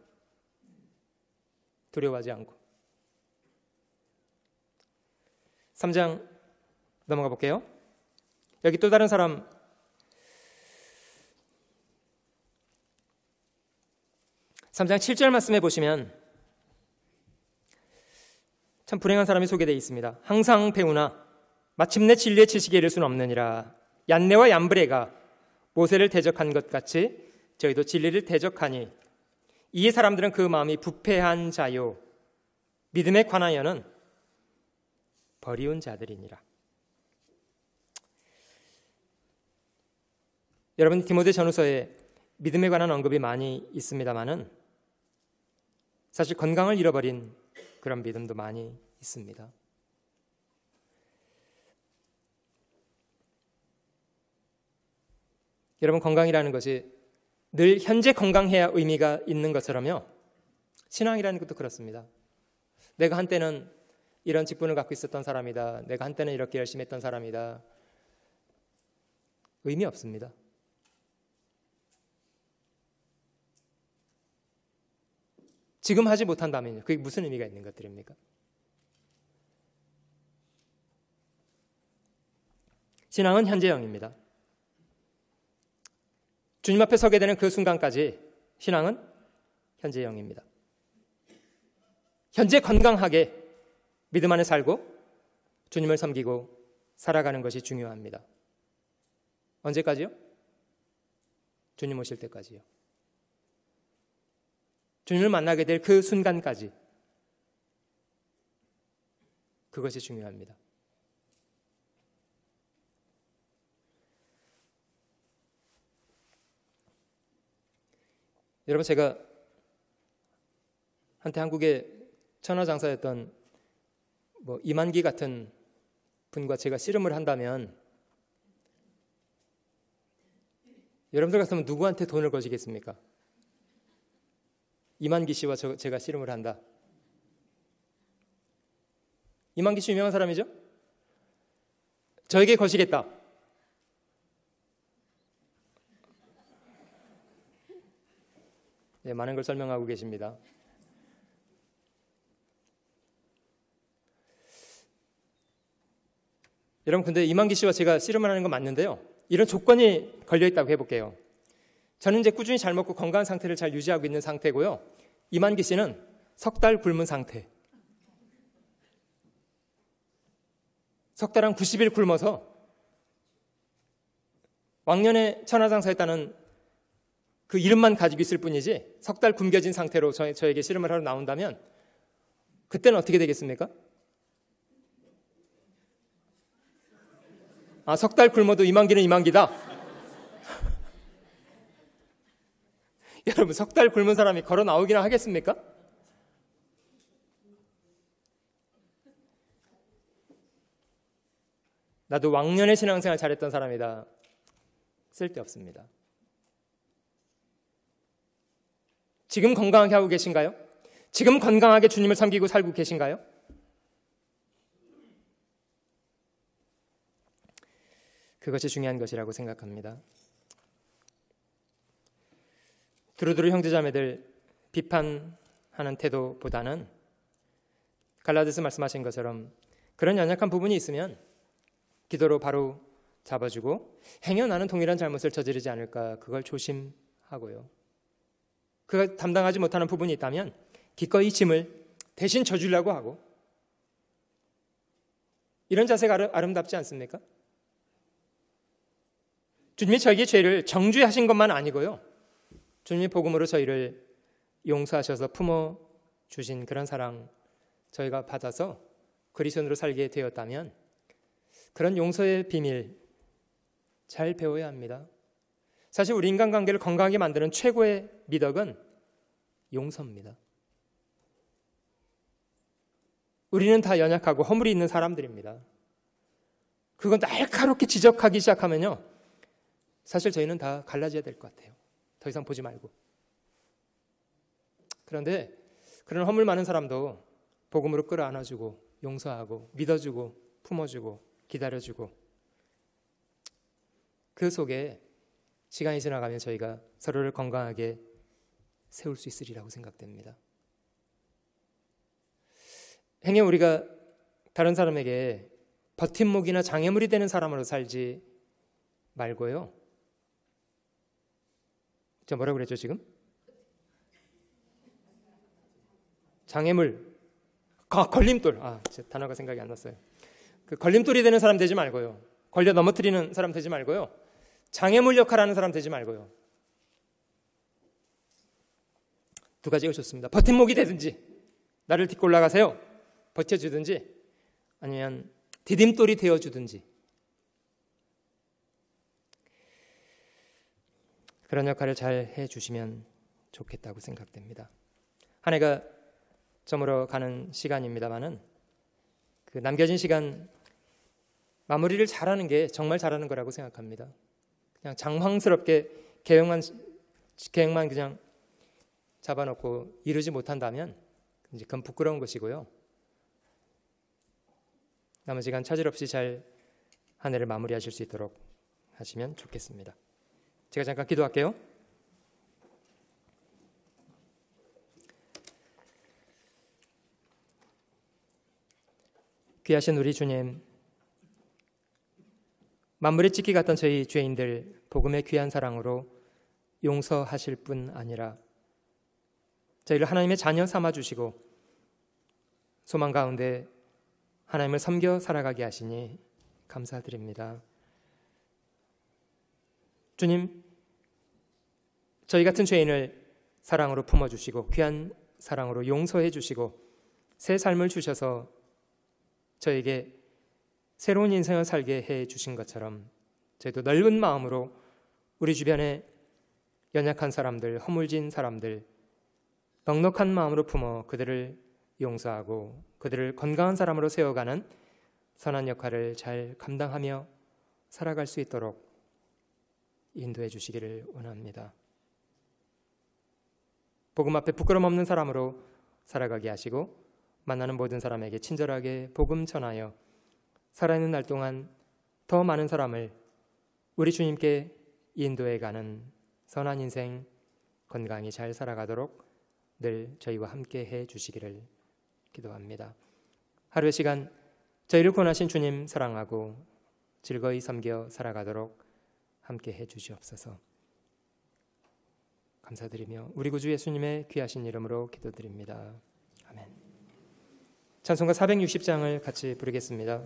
두려워하지 않고. 3장 넘어가 볼게요. 여기 또 다른 사람, (3장 7절) 말씀해 보시면 참 불행한 사람이 소개되어 있습니다. 항상 배우나 마침내 진리의 지식에 이를 수는 없느니라. 얀네와 얀브레가 모세를 대적한 것 같이 저희도 진리를 대적하니 이 사람들은 그 마음이 부패한 자요 믿음에 관하여는 버리운 자들이니라. 여러분, 디모데 전후서에 믿음에 관한 언급이 많이 있습니다마는 사실 건강을 잃어버린 그런 믿음도 많이 있습니다. 여러분, 건강이라는 것이 늘 현재 건강해야 의미가 있는 것처럼요, 신앙이라는 것도 그렇습니다. 내가 한때는 이런 직분을 갖고 있었던 사람이다, 내가 한때는 이렇게 열심히 했던 사람이다, 의미 없습니다. 지금 하지 못한다면요, 그게 무슨 의미가 있는 것들입니까? 신앙은 현재형입니다. 주님 앞에 서게 되는 그 순간까지 신앙은 현재형입니다. 현재 건강하게 믿음 안에 살고 주님을 섬기고 살아가는 것이 중요합니다. 언제까지요? 주님 오실 때까지요. 주님을 만나게 될 그 순간까지, 그것이 중요합니다. 여러분, 제가 한때 한국의 천하장사였던 이만기 같은 분과 제가 씨름을 한다면 여러분들 같으면 누구한테 돈을 거시겠습니까? 이만기 씨와 제가 씨름을 한다. 이만기 씨 유명한 사람이죠? 저에게 거시겠다. 네, 많은 걸 설명하고 계십니다. 여러분, 근데 이만기 씨와 제가 씨름을 하는 건 맞는데요. 이런 조건이 걸려있다고 해볼게요. 저는 이제 꾸준히 잘 먹고 건강한 상태를 잘 유지하고 있는 상태고요. 이만기 씨는 석 달 굶은 상태. 석 달 한 90일 굶어서 왕년에 천하장사했다는 그 이름만 가지고 있을 뿐이지 석 달 굶겨진 상태로 저에게 씨름을 하러 나온다면 그때는 어떻게 되겠습니까? 석 달 굶어도 이만기는 이만기다. 여러분, 석 달 굶은 사람이 걸어 나오기나 하겠습니까? 나도 왕년에 신앙생활 잘했던 사람이다. 쓸데없습니다. 지금 건강하게 하고 계신가요? 지금 건강하게 주님을 섬기고 살고 계신가요? 그것이 중요한 것이라고 생각합니다. 두루두루 형제자매들 비판하는 태도보다는 갈라디아서 말씀하신 것처럼 그런 연약한 부분이 있으면 기도로 바로 잡아주고 행여 나는 동일한 잘못을 저지르지 않을까 그걸 조심하고요. 그가 담당하지 못하는 부분이 있다면 기꺼이 짐을 대신 져주려고 하고 이런 자세가 아름답지 않습니까? 주님이 저에게 죄를 정죄하신 것만 아니고요. 주님이 복음으로 저희를 용서하셔서 품어주신 그런 사랑 저희가 받아서 그리스도인으로 살게 되었다면 그런 용서의 비밀 잘 배워야 합니다. 사실 우리 인간관계를 건강하게 만드는 최고의 미덕은 용서입니다. 우리는 다 연약하고 허물이 있는 사람들입니다. 그건 날카롭게 지적하기 시작하면요, 사실 저희는 다 갈라져야 될 것 같아요. 더 이상 보지 말고. 그런데 그런 허물 많은 사람도 복음으로 끌어안아주고 용서하고 믿어주고 품어주고 기다려주고 그 속에 시간이 지나가면 저희가 서로를 건강하게 세울 수 있으리라고 생각됩니다. 행여 우리가 다른 사람에게 버팀목이나 장애물이 되는 사람으로 살지 말고요. 저 뭐라고 그랬죠 지금? 장애물, 걸림돌. 제 단어가 생각이 안 났어요. 그 걸림돌이 되는 사람 되지 말고요. 걸려 넘어뜨리는 사람 되지 말고요. 장애물 역할하는 사람 되지 말고요. 두 가지가 좋습니다. 버팀목이 되든지 나를 딛고 올라가세요. 버텨주든지 아니면 디딤돌이 되어주든지 그런 역할을 잘 해주시면 좋겠다고 생각됩니다. 한 해가 저물어 가는 시간입니다만은 그 남겨진 시간 마무리를 잘하는 게 정말 잘하는 거라고 생각합니다. 그냥 장황스럽게 계획만 그냥 잡아놓고 이루지 못한다면 이제 그건 부끄러운 것이고요. 남은 시간 차질 없이 잘 한 해를 마무리하실 수 있도록 하시면 좋겠습니다. 제가 잠깐 기도할게요. 귀하신 우리 주님, 만물의 찍기 같던 저희 죄인들 복음의 귀한 사랑으로 용서하실 뿐 아니라 저희를 하나님의 자녀 삼아주시고 소망 가운데 하나님을 섬겨 살아가게 하시니 감사드립니다. 주님, 저희 같은 죄인을 사랑으로 품어주시고 귀한 사랑으로 용서해 주시고 새 삶을 주셔서 저에게 새로운 인생을 살게 해 주신 것처럼 저희도 넓은 마음으로 우리 주변에 연약한 사람들, 허물진 사람들 넉넉한 마음으로 품어 그들을 용서하고 그들을 건강한 사람으로 세워가는 선한 역할을 잘 감당하며 살아갈 수 있도록 인도해 주시기를 원합니다. 복음 앞에 부끄럼 없는 사람으로 살아가게 하시고 만나는 모든 사람에게 친절하게 복음 전하여 살아있는 날 동안 더 많은 사람을 우리 주님께 인도해 가는 선한 인생 건강히 잘 살아가도록 늘 저희와 함께 해 주시기를 기도합니다. 하루의 시간 저희를 구원하신 주님 사랑하고 즐거이 섬겨 살아가도록 함께 해 주시옵소서. 감사드리며 우리 구주 예수님의 귀하신 이름으로 기도드립니다. 아멘. 찬송가 460장을 같이 부르겠습니다.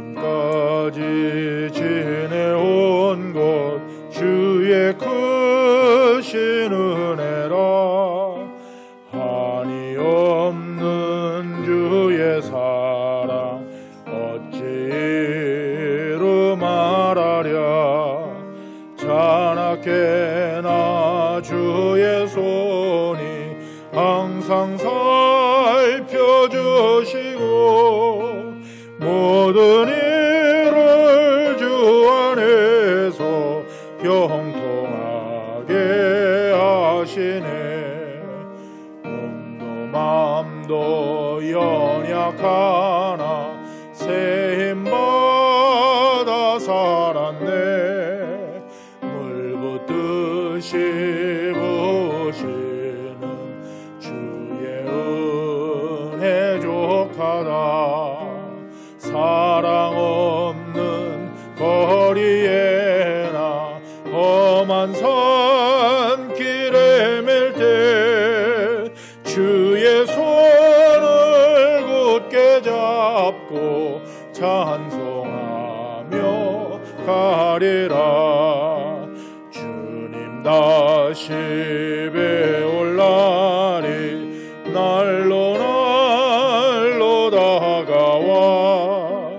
지금까지 지내온 것 주의 크신 은혜라. 한이 없는 주의 사랑 어찌로 말하랴. 자나깨나 주의 손이 항상 살펴주시고 모든 일을 주 안에서 형통하게 하시네. 몸도 맘도 연약하나 새 힘받아 살았네. 물 붓듯이 부으시는 주의 은혜 족하다. 사랑 없는 거리에나 험한 산길에 맬 때 주의 손을 굳게 잡고 찬송하며 가리라. 주님 다시 배올 날이 날로 날로 다가와.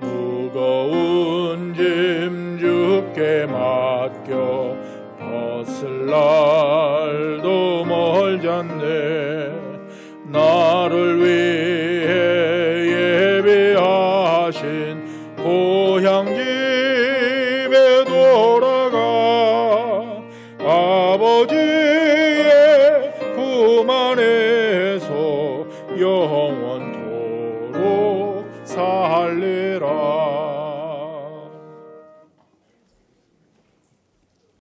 무거운 짐 주께 맡겨 벗을 날도 멀잖네. 나를 위해 예비하신 고향 집에 돌아가. 아버지